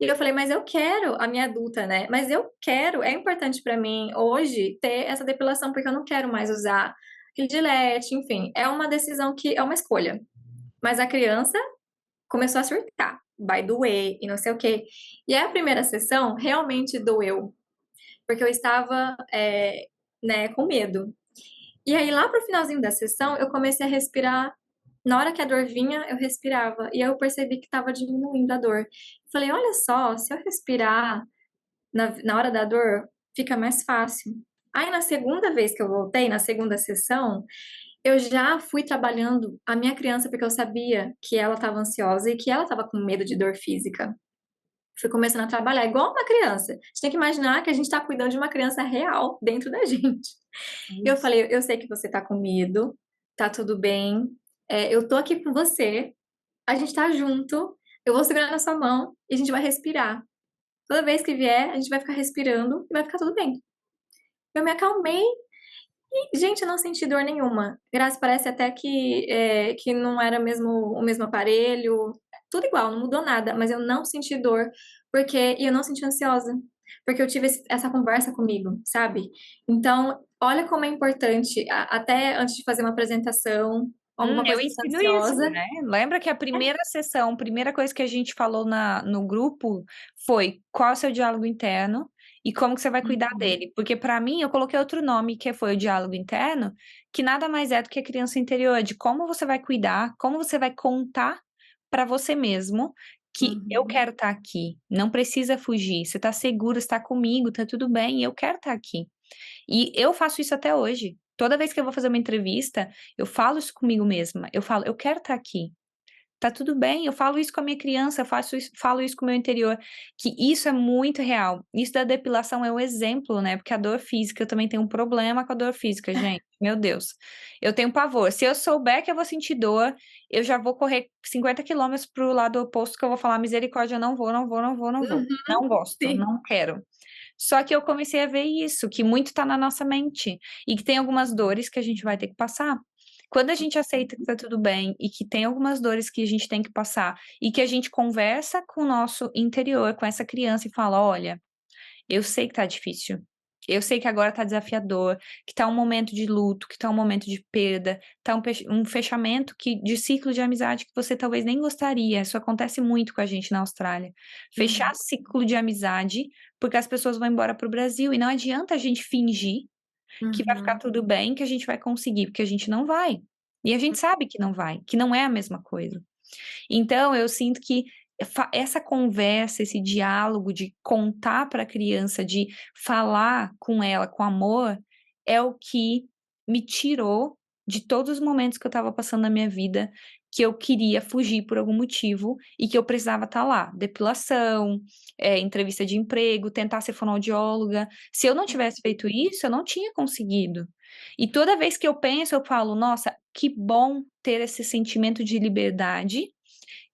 E eu falei, mas eu quero, a minha adulta, né? Mas eu quero, é importante pra mim hoje ter essa depilação, porque eu não quero mais usar aquele Gillette, enfim. É uma decisão que é uma escolha. Mas a criança começou a surtar, vai doer e não sei o quê. E a primeira sessão realmente doeu, porque eu estava, né, com medo. E aí, lá pro finalzinho da sessão, eu comecei a respirar. Na hora que a dor vinha, eu respirava. E aí eu percebi que estava diminuindo a dor. Falei, olha só, se eu respirar na hora da dor, fica mais fácil. Aí, na segunda vez que eu voltei, na segunda sessão, eu já fui trabalhando a minha criança, porque eu sabia que ela estava ansiosa e que ela estava com medo de dor física. Fui começando a trabalhar igual uma criança. A gente tem que imaginar que a gente está cuidando de uma criança real dentro da gente. Eu isso. falei, eu sei que você tá com medo, tá tudo bem, eu tô aqui com você, a gente tá junto, eu vou segurar na sua mão e a gente vai respirar. Toda vez que vier, a gente vai ficar respirando e vai ficar tudo bem. Eu me acalmei e, gente, eu não senti dor nenhuma. Graças, parece até que não era mesmo o mesmo aparelho, tudo igual, não mudou nada, mas eu não senti dor, e eu não senti ansiosa, porque eu tive essa conversa comigo, sabe? Então, olha como é importante, até antes de fazer uma apresentação, alguma Eu coisa que você tá ensino isso, ansiosa. né? Lembra que a primeira sessão, a primeira coisa que a gente falou no grupo foi qual é o seu diálogo interno e como que você vai cuidar Uhum, dele. Porque para mim, eu coloquei outro nome, que foi o diálogo interno, que nada mais é do que a criança interior, de como você vai cuidar, como você vai contar para você mesmo que eu uhum, quero estar aqui, não precisa fugir, você está seguro, está comigo, tá tudo bem, eu quero estar aqui. E eu faço isso até hoje. Toda vez que eu vou fazer uma entrevista, eu falo isso comigo mesma. Eu falo, eu quero estar aqui. Tá tudo bem, eu falo isso com a minha criança, falo isso com o meu interior, que isso é muito real. Isso da depilação é um exemplo, né? Porque a dor física, eu também tenho um problema com a dor física, gente. Meu Deus. Eu tenho pavor. Se eu souber que eu vou sentir dor, eu já vou correr 50 quilômetros pro lado oposto, que eu vou falar, misericórdia, não vou, não vou, não vou, não vou. uhum, Não gosto, sim. não quero. Só que eu comecei a ver isso, que muito tá na nossa mente e que tem algumas dores que a gente vai ter que passar. Quando a gente aceita que tá tudo bem e que tem algumas dores que a gente tem que passar e que a gente conversa com o nosso interior, com essa criança e fala: olha, eu sei que tá difícil. Eu sei que agora tá desafiador, que tá um momento de luto, que tá um momento de perda, tá um fechamento de ciclo de amizade que você talvez nem gostaria. Isso acontece muito com a gente na Austrália. Fechar Uhum, ciclo de amizade porque as pessoas vão embora pro Brasil e não adianta a gente fingir que vai ficar uhum, tudo bem, que a gente vai conseguir, porque a gente não vai. E a gente sabe que não vai, que não é a mesma coisa. Então, eu sinto que essa conversa, esse diálogo de contar para a criança, de falar com ela com amor, é o que me tirou de todos os momentos que eu estava passando na minha vida, que eu queria fugir por algum motivo e que eu precisava estar lá. Depilação, entrevista de emprego, tentar ser fonoaudióloga. Se eu não tivesse feito isso, eu não tinha conseguido. E toda vez que eu penso, eu falo, nossa, que bom ter esse sentimento de liberdade,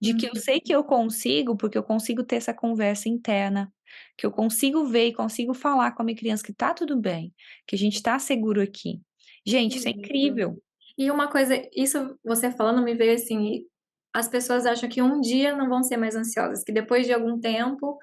de que eu Uhum. sei que eu consigo, porque eu consigo ter essa conversa interna, que eu consigo ver e consigo falar com a minha criança que tá tudo bem, que a gente tá seguro aqui. Gente, isso é Isso. incrível. E uma coisa, isso você falando me veio assim, as pessoas acham que um dia não vão ser mais ansiosas, que depois de algum tempo,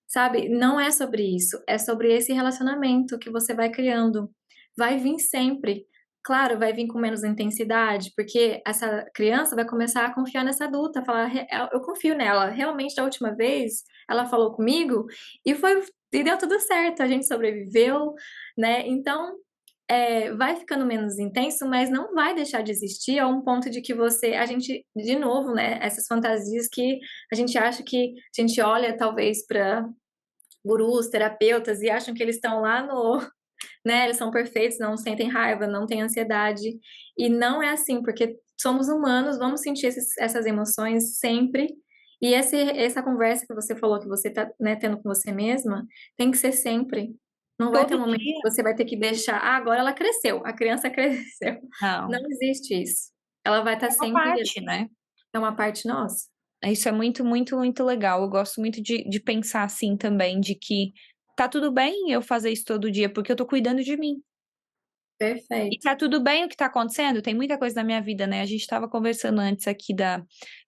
sabe? Não é sobre isso, é sobre esse relacionamento que você vai criando. Vai vir sempre. Claro, vai vir com menos intensidade, porque essa criança vai começar a confiar nessa adulta, falar, eu confio nela. Realmente, da última vez, ela falou comigo e foi e deu tudo certo, a gente sobreviveu, né? Então, vai ficando menos intenso, mas não vai deixar de existir a um ponto de que a gente, de novo, né, essas fantasias que a gente acha que a gente olha talvez para gurus, terapeutas e acham que eles estão lá no, né, eles são perfeitos, não sentem raiva, não têm ansiedade, e não é assim, porque somos humanos, vamos sentir essas emoções sempre, e essa conversa que você falou que você está, né, tendo com você mesma, tem que ser sempre. Não vai ter Todo um momento que dia. você vai ter que deixar, agora ela cresceu, a criança cresceu. Não Não, existe isso. Ela vai estar é uma sempre ali, parte, né? é uma parte nossa. Isso é muito, muito, muito legal. Eu gosto muito de pensar assim também, de que tá tudo bem eu fazer isso todo dia, porque eu tô cuidando de mim. E Perfeito. tá tudo bem o que tá acontecendo? Tem muita coisa na minha vida, né? A gente estava conversando antes aqui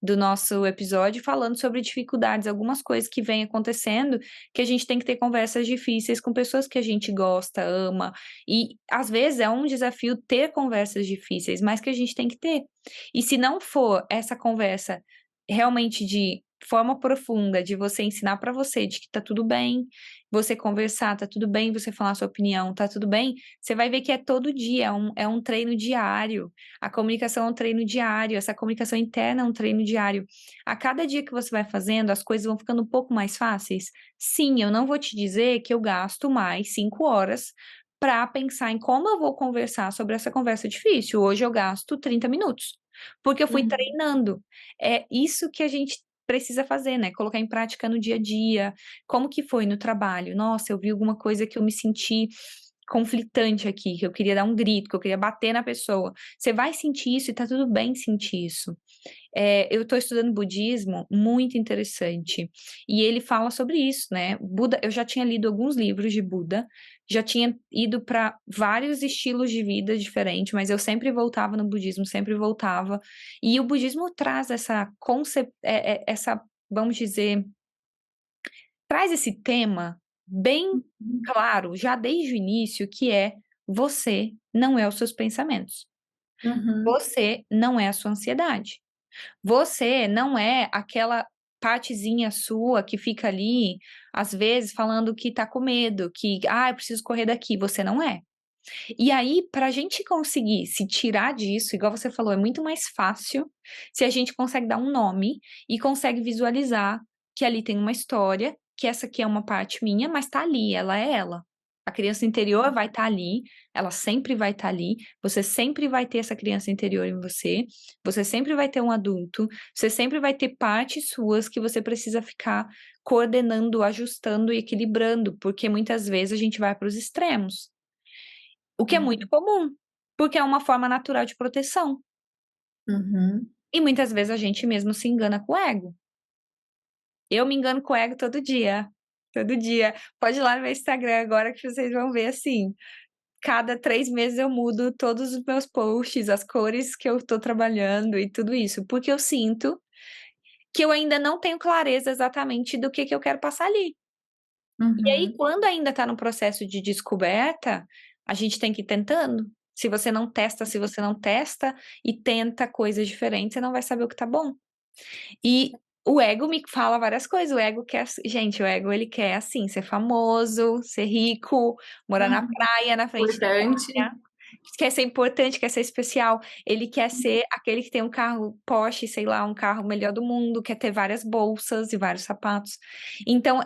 do nosso episódio, falando sobre dificuldades, algumas coisas que vêm acontecendo, que a gente tem que ter conversas difíceis com pessoas que a gente gosta, ama. E às vezes é um desafio ter conversas difíceis, mas que a gente tem que ter. E se não for essa conversa realmente de forma profunda, de você ensinar pra você de que tá tudo bem, você conversar, tá tudo bem, você falar a sua opinião, tá tudo bem, você vai ver que é todo dia, é um treino diário. A comunicação é um treino diário, essa comunicação interna é um treino diário. A cada dia que você vai fazendo, as coisas vão ficando um pouco mais fáceis? Sim, eu não vou te dizer que eu gasto mais 5 horas para pensar em como eu vou conversar sobre essa conversa difícil. Hoje eu gasto 30 minutos, porque eu fui Uhum, treinando. É isso que a gente precisa fazer, né? Colocar em prática no dia a dia. Como que foi no trabalho? Nossa, eu vi alguma coisa que eu me senti conflitante aqui, que eu queria dar um grito, que eu queria bater na pessoa. Você vai sentir isso e tá tudo bem sentir isso. Eu estou estudando budismo, muito interessante. E ele fala sobre isso, né? Buda, eu já tinha lido alguns livros de Buda, já tinha ido para vários estilos de vida diferentes, mas eu sempre voltava no budismo, sempre voltava. E o budismo traz essa, vamos dizer, traz esse tema bem uhum, claro, já desde o início, que é você não é os seus pensamentos. uhum, Você não é a sua ansiedade. Você não é aquela partezinha sua que fica ali, às vezes, falando que tá com medo, que, eu preciso correr daqui. Você não é. E aí, pra gente conseguir se tirar disso, igual você falou, é muito mais fácil se a gente consegue dar um nome e consegue visualizar que ali tem uma história, que essa aqui é uma parte minha, mas tá ali, ela é ela. A criança interior vai estar ali, ela sempre vai estar ali, você sempre vai ter essa criança interior em você, você sempre vai ter um adulto, você sempre vai ter partes suas que você precisa ficar coordenando, ajustando e equilibrando, porque muitas vezes a gente vai para os extremos. O que é muito uhum, comum, porque é uma forma natural de proteção. uhum. E muitas vezes a gente mesmo se engana com o ego. Eu me engano com o ego todo dia. Todo dia. Pode ir lá no meu Instagram agora que vocês vão ver assim. Cada 3 meses eu mudo todos os meus posts, as cores que eu tô trabalhando e tudo isso. Porque eu sinto que eu ainda não tenho clareza exatamente do que eu quero passar ali. E aí, Uhum, quando ainda está no processo de descoberta, a gente tem que ir tentando. Se você não testa e tenta coisas diferentes, você não vai saber o que tá bom. E o ego me fala várias coisas. O ego quer, gente, o ego ele quer assim, ser famoso, ser rico, morar na uhum. praia, na frente da Importante. praia. Quer ser importante, quer ser especial. Ele quer ser aquele que tem um carro Porsche, sei lá, um carro melhor do mundo, quer ter várias bolsas e vários sapatos. Então,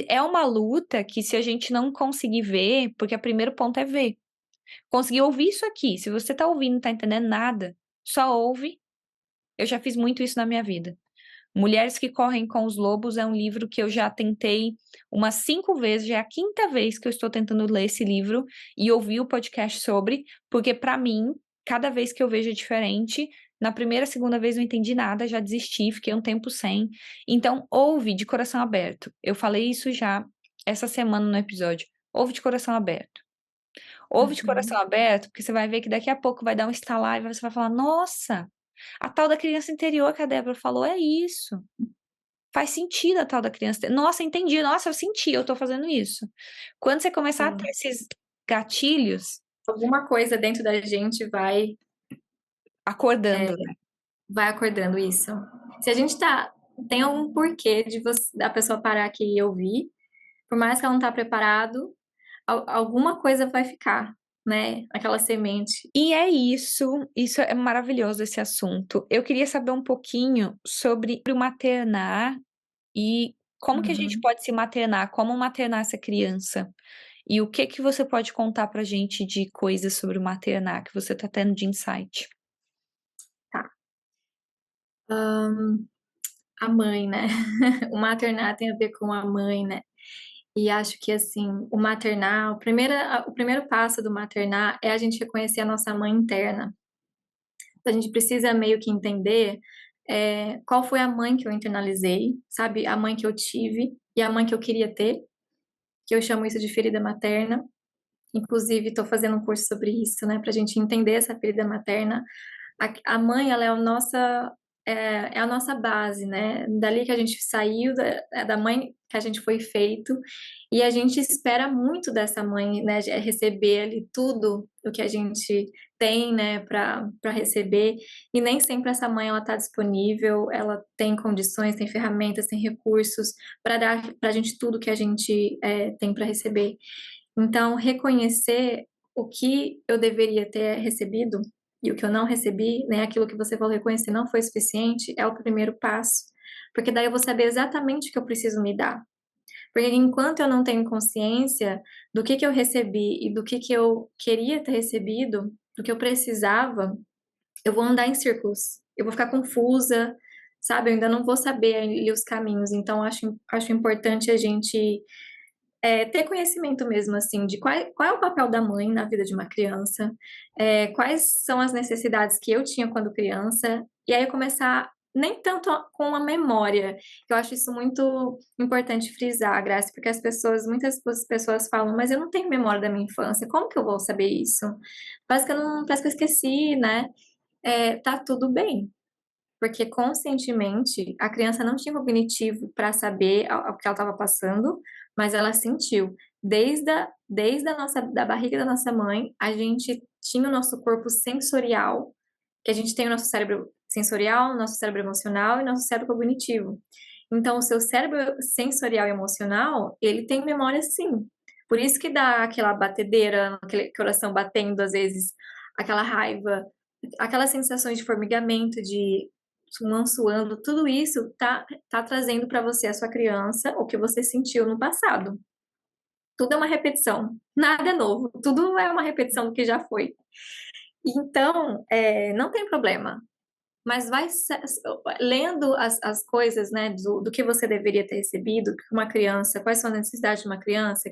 é uma luta que se a gente não conseguir ver, porque o primeiro ponto é ver. Conseguir ouvir isso aqui. Se você tá ouvindo, não tá entendendo nada, só ouve. Eu já fiz muito isso na minha vida. Mulheres que Correm com os Lobos é um livro que eu já tentei umas 5 vezes, já é a quinta vez que eu estou tentando ler esse livro e ouvir o podcast sobre, porque para mim, cada vez que eu vejo é diferente. Na primeira, segunda vez não entendi nada, já desisti, fiquei um tempo sem. Então, ouve de coração aberto. Eu falei isso já essa semana no episódio. Ouve de coração aberto. Ouve de coração Uhum. aberto, porque você vai ver que daqui a pouco vai dar um estalar e você vai falar: nossa, a tal da criança interior que a Débora falou é isso. Faz sentido a tal da criança. Nossa, entendi. Nossa, eu senti, eu tô fazendo isso. Quando você começar a ter Sim. esses gatilhos, Alguma coisa dentro da gente acordando, né? vai acordando isso. Se a gente tem algum porquê da pessoa parar aqui e ouvir, por mais que ela não tá preparado, alguma coisa vai ficar, né? Aquela semente. E é isso é maravilhoso esse assunto. Eu queria saber um pouquinho sobre o maternar e como que a gente Uhum. pode se maternar, como maternar essa criança. E o que que você pode contar pra gente de coisas sobre o maternar que você tá tendo de insight? Tá. A mãe, né? O maternar tem a ver com a mãe, né? E acho que assim, o maternar, o primeiro passo do maternar é a gente reconhecer a nossa mãe interna. A gente precisa meio que entender qual foi a mãe que eu internalizei, sabe? A mãe que eu tive e a mãe que eu queria ter, que eu chamo isso de ferida materna. Inclusive, estou fazendo um curso sobre isso, né? Para a gente entender essa ferida materna. A mãe, ela é a nossa base, né? Dali que a gente saiu, da mãe que a gente foi feito, e a gente espera muito dessa mãe, né? De receber ali tudo o que a gente tem, né? Para receber, e nem sempre essa mãe ela está disponível, ela tem condições, tem ferramentas, tem recursos para dar para a gente tudo que a gente tem para receber. Então, reconhecer o que eu deveria ter recebido e o que eu não recebi, né? Aquilo que você falou, reconhecer não foi suficiente, é o primeiro passo. Porque daí eu vou saber exatamente o que eu preciso me dar. Porque enquanto eu não tenho consciência do que eu recebi e do que eu queria ter recebido, do que eu precisava, eu vou andar em círculos. Eu vou ficar confusa, sabe? Eu ainda não vou saber ali os caminhos. Então, acho importante a gente ter conhecimento mesmo, assim, de qual é o papel da mãe na vida de uma criança, quais são as necessidades que eu tinha quando criança, e aí começar nem tanto com a memória, que eu acho isso muito importante frisar, Graça, porque muitas pessoas falam, mas eu não tenho memória da minha infância, como que eu vou saber isso? Parece que eu esqueci, né? Tá tudo bem, porque conscientemente a criança não tinha cognitivo para saber o que ela estava passando, mas ela sentiu. Da barriga da nossa mãe, a gente tinha o nosso corpo sensorial, que a gente tem o nosso cérebro sensorial, nosso cérebro emocional e nosso cérebro cognitivo. Então, o seu cérebro sensorial e emocional, ele tem memória sim. Por isso que dá aquela batedeira, aquele coração batendo às vezes, aquela raiva, aquelas sensações de formigamento, de suando, tudo isso tá trazendo para você, a sua criança, o que você sentiu no passado. Tudo é uma repetição, nada é novo, tudo é uma repetição do que já foi. Então, não tem problema, mas lendo as coisas, né, do que você deveria ter recebido, que uma criança, quais são as necessidades de uma criança,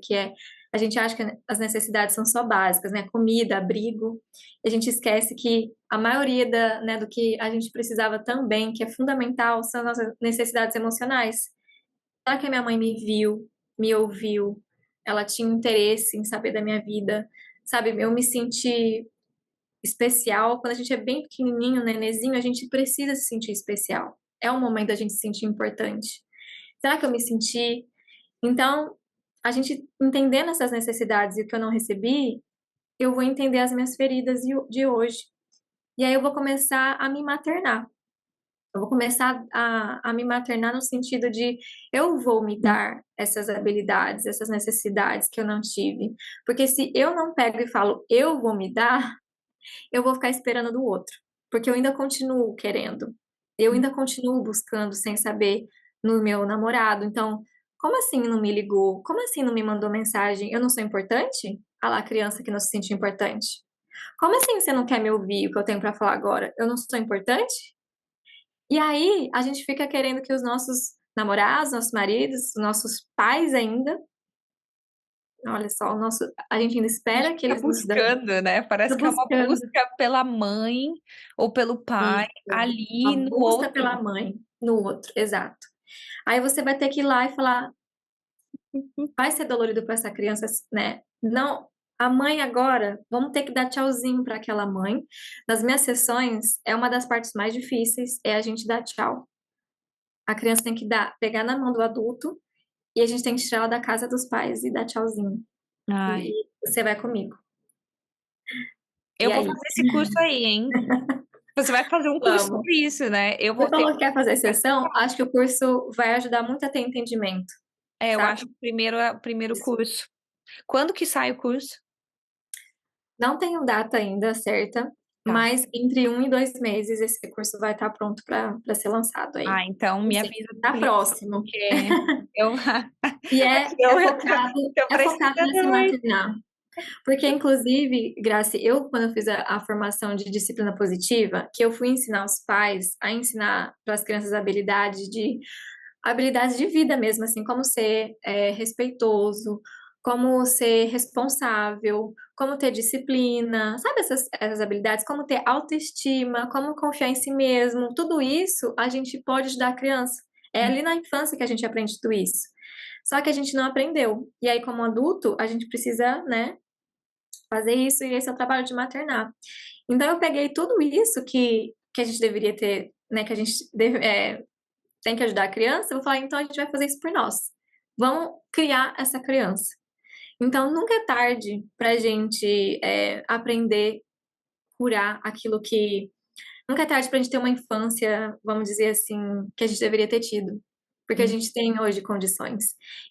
a gente acha que as necessidades são só básicas, né, comida, abrigo, e a gente esquece que a maioria né, do que a gente precisava também, que é fundamental, são as nossas necessidades emocionais. Será que a minha mãe me viu, me ouviu, ela tinha interesse em saber da minha vida, sabe, eu me senti especial. Quando a gente é bem pequenininho, nenenzinho, a gente precisa se sentir especial. É um momento da gente se sentir importante. Será que eu me senti? Então, a gente entendendo essas necessidades e o que eu não recebi, eu vou entender as minhas feridas de hoje. E aí eu vou começar a me maternar. Eu vou começar a me maternar no sentido de eu vou me dar essas habilidades, essas necessidades que eu não tive. Porque se eu não pego e falo, eu vou me dar, eu vou ficar esperando do outro, porque eu ainda continuo querendo, eu ainda continuo buscando sem saber no meu namorado. Então, como assim não me ligou? Como assim não me mandou mensagem? Eu não sou importante? Ah lá, a criança que não se sente importante. Como assim você não quer me ouvir o que eu tenho para falar agora? Eu não sou importante? E aí a gente fica querendo que os nossos namorados, nossos maridos, nossos pais ainda, olha só, a gente ainda A gente espera que fica eles nos dão, buscando, né, parece fica que é uma buscando busca pela mãe ou pelo pai isso, ali uma no busca outro. pela mãe no outro, exato. Aí você vai ter que ir lá e falar, vai ser dolorido para essa criança, né? Não, a mãe agora, vamos ter que dar tchauzinho para aquela mãe. Nas minhas sessões, é uma das partes mais difíceis, é a gente dar tchau. A criança tem que pegar na mão do adulto e a gente tem que tirar ela da casa dos pais e dar tchauzinho. Ai, E você vai comigo. eu E vou aí? fazer esse curso aí, hein. Você vai fazer um curso Vamos. sobre isso, né, eu Você vou ter falou que quer fazer sessão, acho que o curso vai ajudar muito a ter entendimento, eu acho sabe? que primeiro é o primeiro curso. Quando que sai o curso? Não tenho data ainda certa, Tá. mas entre 1 e 2 meses esse curso vai estar pronto para ser lançado aí. Ah, então me Assim, avisa tá por isso, próximo. porque eu E aqui eu tô é focado precisando nesse muito. maternal. Porque, inclusive, Grace, quando eu fiz a formação de disciplina positiva, que eu fui ensinar os pais a ensinar para as crianças habilidades de vida mesmo, assim, como ser respeitoso, como ser responsável, como ter disciplina, sabe essas habilidades, como ter autoestima, como confiar em si mesmo, tudo isso a gente pode ajudar a criança. É ali na infância que a gente aprende tudo isso. Só que a gente não aprendeu. E aí, como adulto, a gente precisa, né, fazer isso, e esse é o trabalho de maternar. Então, eu peguei tudo isso que a gente deveria ter, né, que a gente tem que ajudar a criança, eu vou falar, então a gente vai fazer isso por nós. Vamos criar essa criança. Então, nunca é tarde para a gente aprender, curar aquilo que. Nunca é tarde para a gente ter uma infância, vamos dizer assim, que a gente deveria ter tido. Porque a Hum, gente tem hoje condições.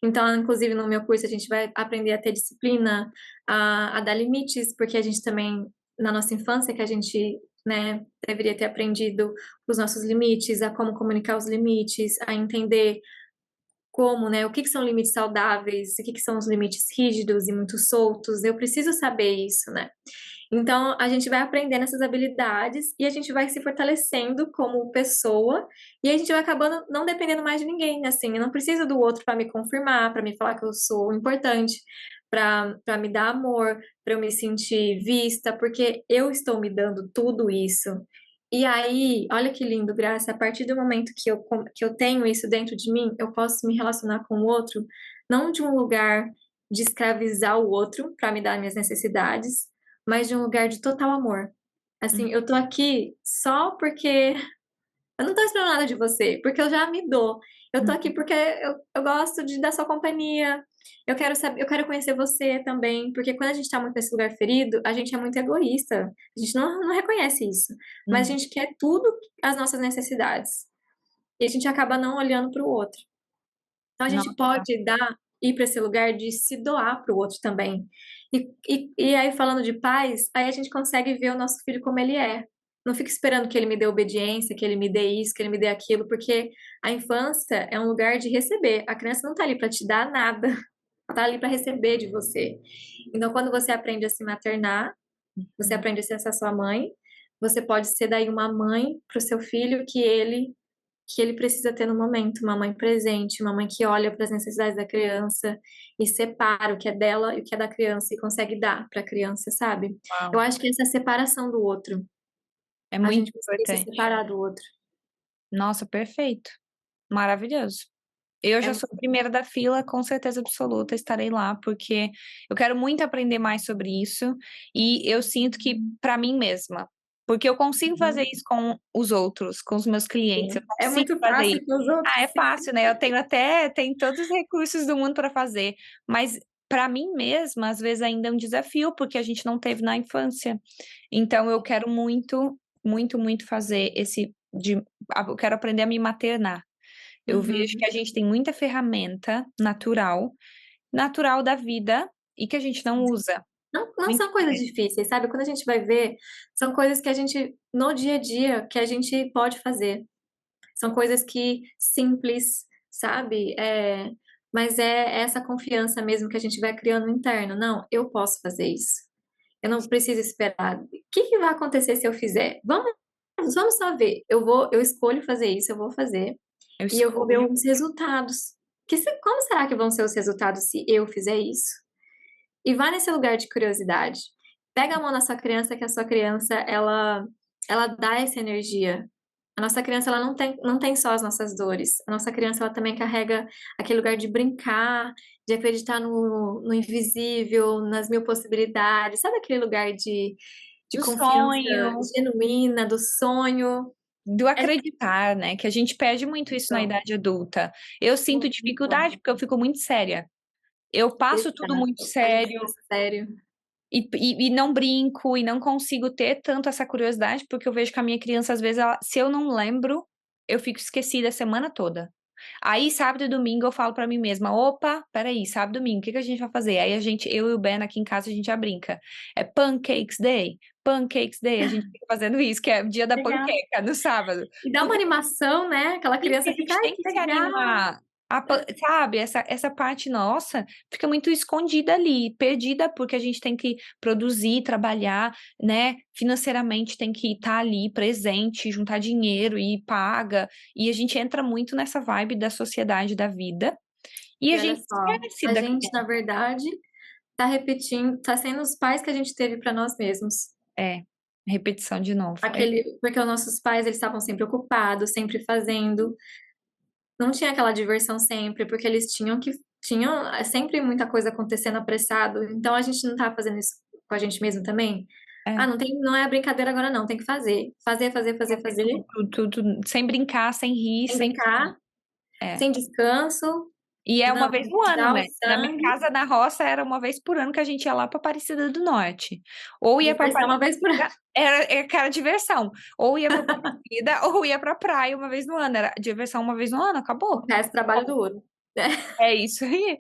Então, inclusive no meu curso, a gente vai aprender a ter disciplina, a dar limites, porque a gente também, na nossa infância, que a gente, né, deveria ter aprendido os nossos limites, a como comunicar os limites, a entender como, né, o que que são limites saudáveis, o que que são os limites rígidos e muito soltos. Eu preciso saber isso, né? Então, a gente vai aprendendo essas habilidades e a gente vai se fortalecendo como pessoa e a gente vai acabando não dependendo mais de ninguém, assim, eu não preciso do outro para me confirmar, para me falar que eu sou importante, para me dar amor, para eu me sentir vista, porque eu estou me dando tudo isso. E aí, olha que lindo, Graça, a partir do momento que eu tenho isso dentro de mim, eu posso me relacionar com o outro, não de um lugar de escravizar o outro para me dar minhas necessidades, mas de um lugar de total amor. hum, Assim, eu tô aqui só porque eu não tô esperando nada de você, porque eu já me dou. Eu tô aqui hum, porque eu gosto da sua companhia. Eu quero saber, eu quero conhecer você também, porque quando a gente tá muito nesse lugar ferido, a gente é muito egoísta. A gente não reconhece isso. Mas a hum. gente quer tudo as nossas necessidades. E a gente acaba não olhando para o outro. Então a gente Nossa, pode ir para esse lugar de se doar para o outro também. E aí, falando de paz, aí a gente consegue ver o nosso filho como ele é. Não fica esperando que ele me dê obediência, que ele me dê isso, que ele me dê aquilo, porque a infância é um lugar de receber. A criança não está ali para te dar nada, ela está ali para receber de você. Então, quando você aprende a se maternar, você hum, aprende a ser essa sua mãe, você pode ser daí uma mãe para o seu filho que ele precisa ter no momento, uma mãe presente, uma mãe que olha para as necessidades da criança e separa o que é dela e o que é da criança e consegue dar para a criança, sabe? Eu uau, acho que essa separação do outro, é a muito gente conseguir se importante. separar do outro. Nossa, perfeito, maravilhoso. Eu É, já sou a primeira da fila, com certeza absoluta, estarei lá, porque eu quero muito aprender mais sobre isso e eu sinto que para mim mesma, porque eu consigo fazer uhum, isso com os outros, com os meus clientes, eu sim. É consigo muito fazer isso. fácil para os outros, Ah, é sim. fácil, né? Eu tenho todos os recursos do mundo para fazer, mas para mim mesma, às vezes ainda é um desafio, porque a gente não teve na infância. Então eu quero muito, muito, muito fazer eu quero aprender a me maternar. Eu vejo que Uhum. a gente tem muita ferramenta natural da vida e que a gente não usa. Não Muita são coisas difíceis, sabe? Quando a gente vai ver, são coisas que a gente, no dia a dia, que a gente pode fazer. São coisas que simples, sabe? Mas é essa confiança mesmo que a gente vai criando interno. Não, eu posso fazer isso. Eu não preciso esperar. O que que vai acontecer se eu fizer? Vamos. Vamos só ver. Eu escolho fazer isso, eu vou fazer. Eu E eu vou ver escolho. os resultados. Como será que vão ser os resultados se eu fizer isso? E vá nesse lugar de curiosidade. Pega a mão da sua criança, que a sua criança, ela dá essa energia. A nossa criança, ela não tem só as nossas dores. A nossa criança, ela também carrega aquele lugar de brincar, de acreditar no invisível, nas mil possibilidades. Sabe aquele lugar de Do confiança sonho, genuína, do sonho? do É acreditar, né? Que a gente perde muito isso na então, idade adulta. Eu sinto muito. dificuldade porque eu fico muito séria. Eu passo tudo muito Exato. A gente sério fica sério. e não brinco e não consigo ter tanto essa curiosidade, porque eu vejo que a minha criança, às vezes, se eu não lembro, eu fico esquecida a semana toda. Aí, sábado e domingo, eu falo pra mim mesma: opa, peraí, sábado e domingo, o que que a gente vai fazer? Aí eu e o Ben aqui em casa, a gente já brinca. É Pancakes Day, a gente fica fazendo isso, que é o dia da Legal. panqueca, no sábado. E dá uma Porque animação, né? Aquela sim, porque criança a fica, gente ai, tem que que se legal. animar. Sabe, essa parte nossa fica muito escondida ali, perdida, porque a gente tem que produzir, trabalhar, né? Financeiramente tem que estar ali presente, juntar dinheiro e paga. E a gente entra muito nessa vibe da sociedade da vida e a E olha gente só, esquece a da gente, na criança. verdade, tá repetindo, tá sendo os pais que a gente teve para nós mesmos. É, repetição de novo. É, Porque os nossos pais, eles estavam sempre ocupados, sempre fazendo. Não tinha aquela diversão sempre, porque eles tinham sempre muita coisa acontecendo apressado. Então a gente não tá fazendo isso com a gente mesmo também. Ah, é. não é brincadeira agora não, tem que fazer. Fazer, fazer, fazer, Fazer fazer, sem brincar, sem rir, sem sem. brincar, É. sem descanso. E é uma Não, vez no ano, dar o né? Na minha sangue. casa, na roça, era uma vez por ano que a gente ia lá para Aparecida do Norte. Ou ia para Diversão uma vez por ano. Aparecida, era aquela diversão. Ou ia para Aparecida, ou ia para praia uma vez no ano. Era diversão uma vez no ano, O acabou. resto trabalho duro. É isso aí.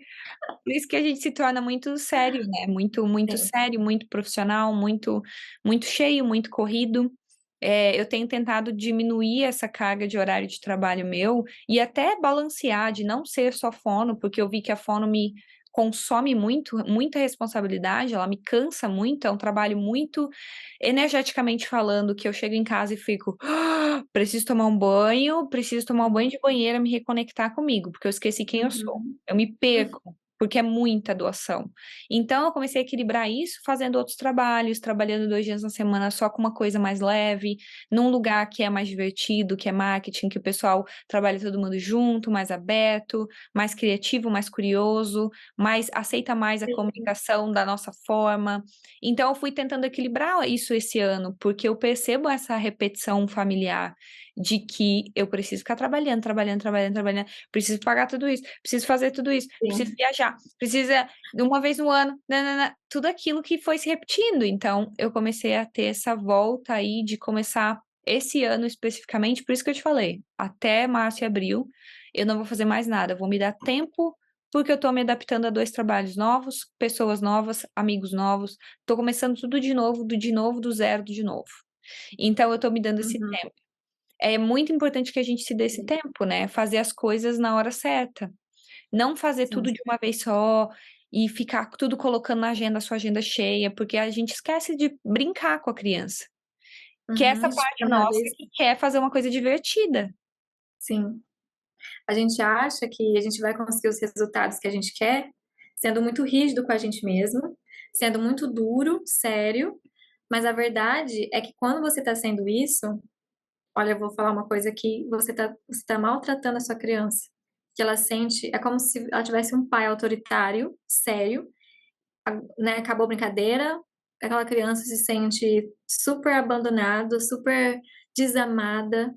Por isso que a gente se torna muito sério, né? Muito, muito Sim. sério, muito profissional, muito, muito cheio, muito corrido. Eu tenho tentado diminuir essa carga de horário de trabalho meu e até balancear, de não ser só fono, porque eu vi que a fono me consome muito, muita responsabilidade, ela me cansa muito, é um trabalho muito energeticamente falando, que eu chego em casa e fico, preciso tomar um banho de banheira, me reconectar comigo, porque eu esqueci quem eu sou. Uhum. Eu me perco, porque é muita doação. Então, eu comecei a equilibrar isso fazendo outros trabalhos, trabalhando 2 dias na semana só com uma coisa mais leve, num lugar que é mais divertido, que é marketing, que o pessoal trabalha todo mundo junto, mais aberto, mais criativo, mais curioso, mais aceita mais a Sim. comunicação da nossa forma. Então, eu fui tentando equilibrar isso esse ano, porque eu percebo essa repetição familiar de que eu preciso ficar trabalhando, trabalhando, trabalhando, trabalhando, preciso pagar tudo isso, preciso fazer tudo isso, preciso Sim. viajar, precisa uma vez no ano, nanana, tudo aquilo que foi se repetindo. Então, eu comecei a ter essa volta aí de começar esse ano especificamente, por isso que eu te falei, até março e abril, eu não vou fazer mais nada, vou me dar tempo, porque eu tô me adaptando a 2 trabalhos novos, pessoas novas, amigos novos, tô começando tudo de novo, do zero, de novo. Então, eu tô me dando esse Uhum. tempo. É muito importante que a gente se dê esse Sim. tempo, né? Fazer as coisas na hora certa. Não fazer Sim. tudo de uma vez só e ficar tudo colocando na agenda, a sua agenda cheia, porque a gente esquece de brincar com a criança. Que é Uhum. essa Tipo, parte cada nossa vez, que quer fazer uma coisa divertida. sim. A gente acha que a gente vai conseguir os resultados que a gente quer sendo muito rígido com a gente mesmo, sendo muito duro, sério, mas a verdade é que quando você está sendo isso, olha, eu vou falar uma coisa aqui, você tá maltratando a sua criança. Que ela sente, é como se ela tivesse um pai autoritário, sério, né? Acabou a brincadeira, aquela criança se sente super abandonada, super desamada,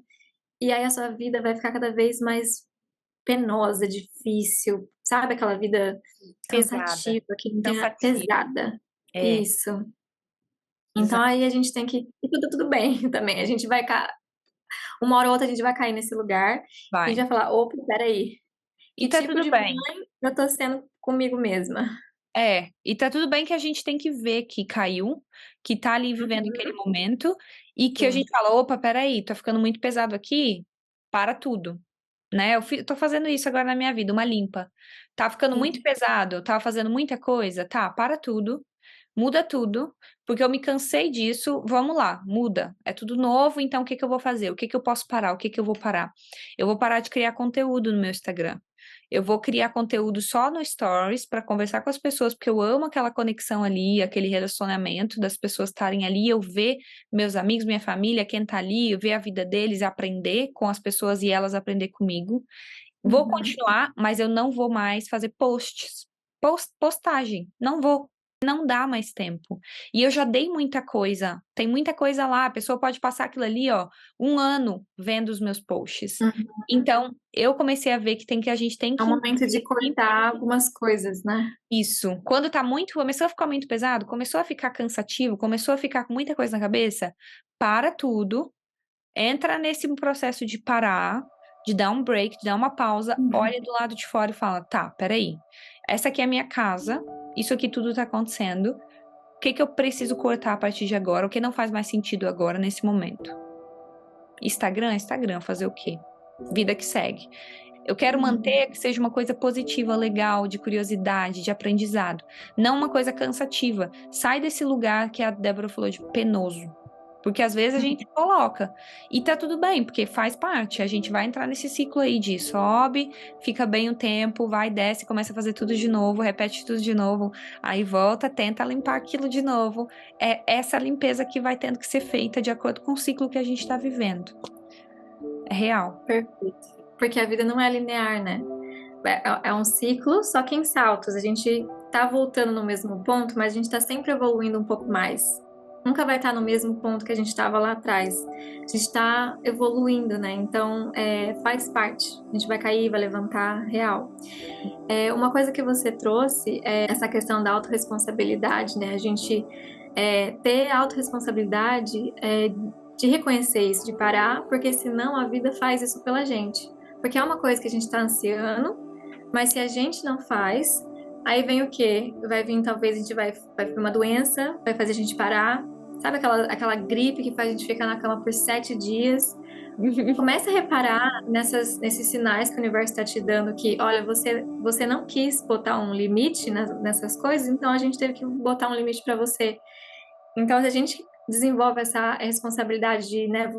e aí a sua vida vai ficar cada vez mais penosa, difícil, sabe aquela vida Pesada, cansativa, que não tem cansativa. pesada. É, Isso. Então exato. aí a gente tem que. E tudo bem também. A gente vai. Uma hora ou outra a gente vai cair nesse lugar e a gente Vai. vai falar: opa, peraí, E que tá tipo tudo de bem. mãe eu tô sendo comigo mesma? E tá tudo bem que a gente tem que ver que caiu, que tá ali vivendo aquele Uhum. momento, e que a Sim, gente fala, opa, peraí, tá ficando muito pesado aqui, para tudo, né? Tô fazendo isso agora na minha vida, uma limpa. Tá ficando muito sim. pesado, eu tava fazendo muita coisa, tá, para tudo, muda tudo, porque eu me cansei disso, vamos lá, muda, é tudo novo, então o que que eu vou fazer? O que que eu posso parar? O que que eu vou parar? Eu vou parar de criar conteúdo no meu Instagram. Eu vou criar conteúdo só no Stories para conversar com as pessoas, porque eu amo aquela conexão ali, aquele relacionamento das pessoas estarem ali, eu ver meus amigos, minha família, quem tá ali, eu ver a vida deles, aprender com as pessoas e elas aprender comigo. Vou Uhum. continuar, mas eu não vou mais fazer posts. Postagem, não vou. Não dá mais tempo. E eu já dei muita coisa. Tem muita coisa lá. A pessoa pode passar aquilo ali, ó, um ano vendo os meus posts. Uhum. Então, eu comecei a ver que a gente tem É o que momento de entender cortar algumas coisas, né? isso. Quando tá muito, começou a ficar muito pesado, começou a ficar cansativo, começou a ficar com muita coisa na cabeça, para tudo, entra nesse processo de parar, de dar um break, de dar uma pausa, Uhum. olha do lado de fora e fala: tá, peraí, essa aqui é a minha casa, isso aqui tudo tá acontecendo, o que que eu preciso cortar a partir de agora, o que não faz mais sentido agora, nesse momento? Instagram, Instagram, fazer o quê? Vida que segue. Eu quero manter que seja uma coisa positiva, legal, de curiosidade, de aprendizado, não uma coisa cansativa. Sai desse lugar que a Débora falou de penoso. Porque às vezes a gente coloca. E tá tudo bem, porque faz parte. A gente vai entrar nesse ciclo aí de sobe, fica bem o tempo, vai, desce, começa a fazer tudo de novo, repete tudo de novo, aí volta, tenta limpar aquilo de novo. É essa limpeza que vai tendo que ser feita de acordo com o ciclo que a gente tá vivendo. É real. Perfeito. Porque a vida não é linear, né? É um ciclo, só que em saltos. A gente tá voltando no mesmo ponto, mas a gente tá sempre evoluindo um pouco mais. Nunca vai estar no mesmo ponto que a gente estava lá atrás. A gente está evoluindo, né? Então, faz parte. A gente vai cair, vai levantar, real. Uma coisa que você trouxe é essa questão da autorresponsabilidade, né? A gente ter autorresponsabilidade de reconhecer isso, de parar, porque senão a vida faz isso pela gente. Porque é uma coisa que a gente está ansiando, mas se a gente não faz, aí vem o quê? Vai vir, talvez, a gente vai vir uma doença, vai fazer a gente parar. Sabe aquela gripe que faz a gente ficar na cama por 7 dias? Comece a reparar nesses sinais que o universo está te dando que, olha, você não quis botar um limite nessas coisas, então a gente teve que botar um limite para você. Então, se a gente desenvolve essa responsabilidade de, né,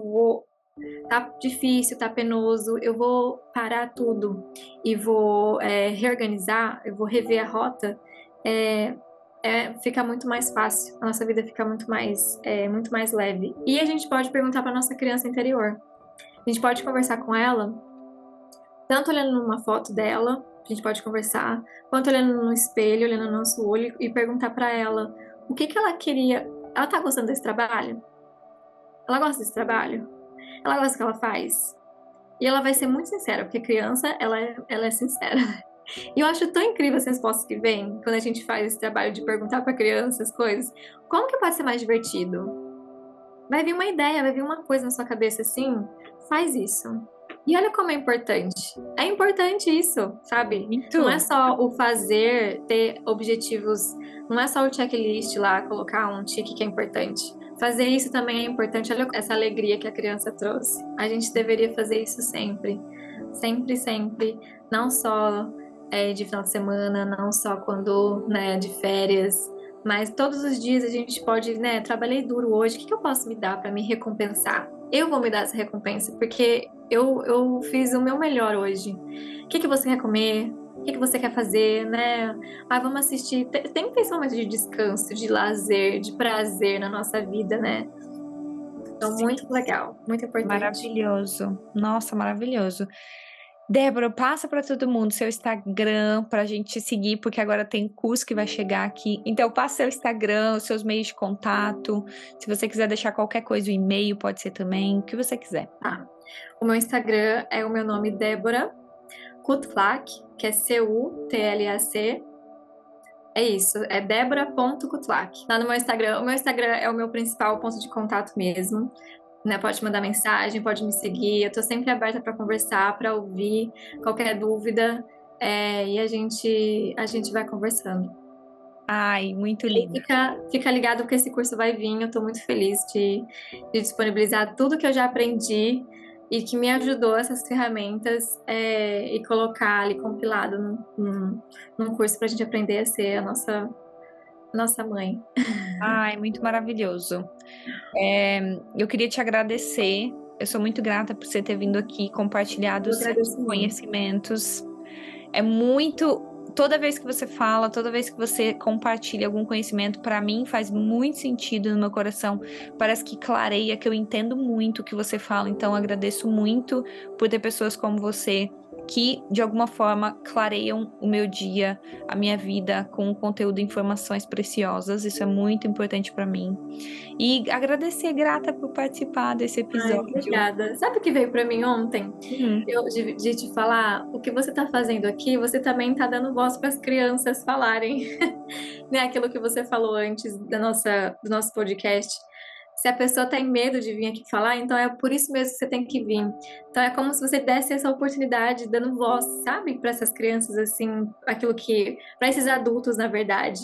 tá difícil, tá penoso, eu vou parar tudo e vou reorganizar, eu vou rever a rota, fica muito mais fácil, a nossa vida fica muito mais leve. E a gente pode perguntar para nossa criança interior. A gente pode conversar com ela, tanto olhando numa foto dela, a gente pode conversar, quanto olhando no espelho, olhando no nosso olho e perguntar para ela o que que ela queria. Ela tá gostando desse trabalho? Ela gosta desse trabalho? Ela gosta do que ela faz? E ela vai ser muito sincera, porque criança, ela é sincera. E eu acho tão incrível as respostas que vêm quando a gente faz esse trabalho de perguntar para criança as coisas. Como que pode ser mais divertido? Vai vir uma ideia, vai vir uma coisa na sua cabeça assim, faz isso. E olha como é importante. É importante isso, sabe? Não é Muito. só o fazer, ter objetivos, não é só o checklist lá, colocar um tique que é importante. Fazer isso também é importante. Olha essa alegria que a criança trouxe. A gente deveria fazer isso sempre. Sempre, sempre. Não só de final de semana, não só quando, né, de férias, mas todos os dias a gente pode, né? Trabalhei duro hoje, o que que eu posso me dar para me recompensar? Eu vou me dar essa recompensa, porque eu fiz o meu melhor hoje. O que que você quer comer? O que que você quer fazer, né? Ah, vamos assistir. Tem que pensar um momento de descanso, de lazer, de prazer na nossa vida, né? Então, muito legal, muito importante. Maravilhoso. Nossa, maravilhoso. Débora, passa para todo mundo seu Instagram para a gente te seguir, porque agora tem curso que vai chegar aqui. Então, passa seu Instagram, os seus meios de contato. Se você quiser deixar qualquer coisa, o e-mail pode ser também, o que você quiser. Tá. O meu Instagram é o meu nome, Débora Kutlac, que é Cutlac. É isso, é debora.kutlac. Lá no meu Instagram, o meu Instagram é o meu principal ponto de contato mesmo. Né, pode mandar mensagem, pode me seguir. Eu tô sempre aberta para conversar, para ouvir qualquer dúvida. E a gente vai conversando. Ai, muito E lindo. fica ligado porque esse curso vai vir. Eu tô muito feliz de disponibilizar tudo que eu já aprendi e que me ajudou essas ferramentas e colocar ali compilado num curso para a gente aprender a ser nossa mãe. Ai, muito maravilhoso. Eu queria te agradecer. Eu sou muito grata por você ter vindo aqui, compartilhado Eu os seus agradeço muito. conhecimentos. É muito. Toda vez que você fala, toda vez que você compartilha algum conhecimento, para mim faz muito sentido no meu coração. Parece que clareia, que eu entendo muito o que você fala. Então, agradeço muito por ter pessoas como você que, de alguma forma, clareiam o meu dia, a minha vida com conteúdo e informações preciosas. Isso é muito importante para mim. E agradecer, grata por participar desse Ai, episódio. obrigada. Sabe o que veio para mim ontem? Hum. De te falar, o que você está fazendo aqui, você também está dando voz para as crianças falarem, né? Aquilo que você falou antes do nosso podcast. Se a pessoa tem medo de vir aqui falar, então é por isso mesmo que você tem que vir. Então é como se você desse essa oportunidade, dando voz, sabe, para essas crianças, assim, aquilo que. Para esses adultos, na verdade,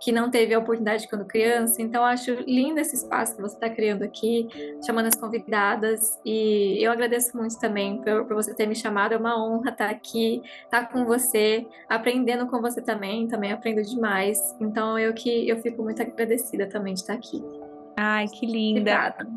que não teve a oportunidade quando criança. Então eu acho lindo esse espaço que você está criando aqui, chamando as convidadas. E eu agradeço muito também por você ter me chamado. É uma honra estar aqui, estar com você, aprendendo com você também aprendo demais. Então eu fico muito agradecida também de estar aqui. Ai, que linda. Obrigada.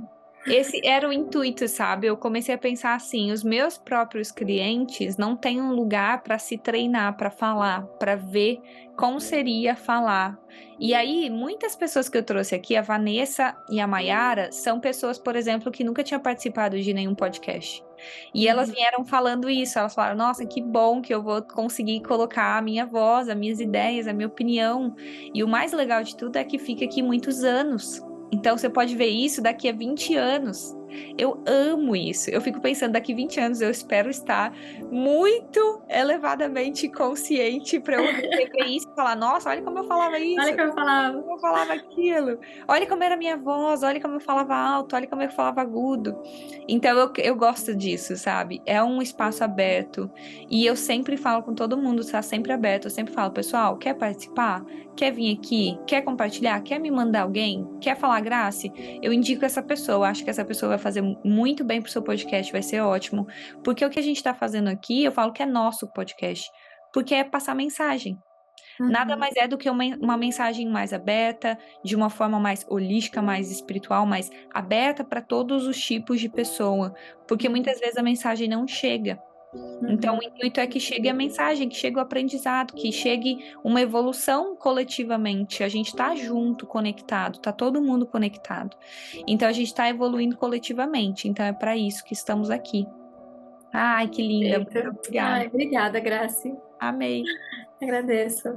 Esse era o intuito, sabe? Eu comecei a pensar assim: os meus próprios clientes não têm um lugar para se treinar, para falar, para ver como seria falar. E aí, muitas pessoas que eu trouxe aqui, a Vanessa e a Mayara, são pessoas, por exemplo, que nunca tinham participado de nenhum podcast. E elas vieram falando isso, elas falaram: nossa, que bom que eu vou conseguir colocar a minha voz, as minhas ideias, a minha opinião. E o mais legal de tudo é que fica aqui muitos anos. Então você pode ver isso daqui a 20 anos. Eu amo isso. Eu fico pensando, daqui a 20 anos eu espero estar muito elevadamente consciente para eu rever isso e falar: nossa, olha como eu falava isso, Olha que eu falava. como eu falava aquilo, olha como era a minha voz, olha como eu falava alto, olha como eu falava agudo. Então eu gosto disso, sabe? É um espaço aberto. E eu sempre falo com todo mundo, está sempre aberto. Eu sempre falo: pessoal, quer participar? Quer vir aqui? Quer compartilhar? Quer me mandar alguém? Quer falar Grace? Eu indico essa pessoa. Eu acho que essa pessoa vai fazer muito bem pro seu podcast, vai ser ótimo. Porque o que a gente tá fazendo aqui, eu falo que é nosso podcast. Porque é passar mensagem. Nada Uhum. mais é do que uma mensagem mais aberta, de uma forma mais holística, mais espiritual, mais aberta para todos os tipos de pessoa. Porque muitas vezes a mensagem não chega. Então, o Uhum. intuito é que chegue a mensagem, que chegue o aprendizado, que chegue uma evolução coletivamente. A gente está junto, conectado, está todo mundo conectado. Então, a gente está evoluindo coletivamente. Então, é para isso que estamos aqui. Ai, que linda. Muito Perfeito. obrigada. Ai, obrigada, Grace. Amei. Agradeço.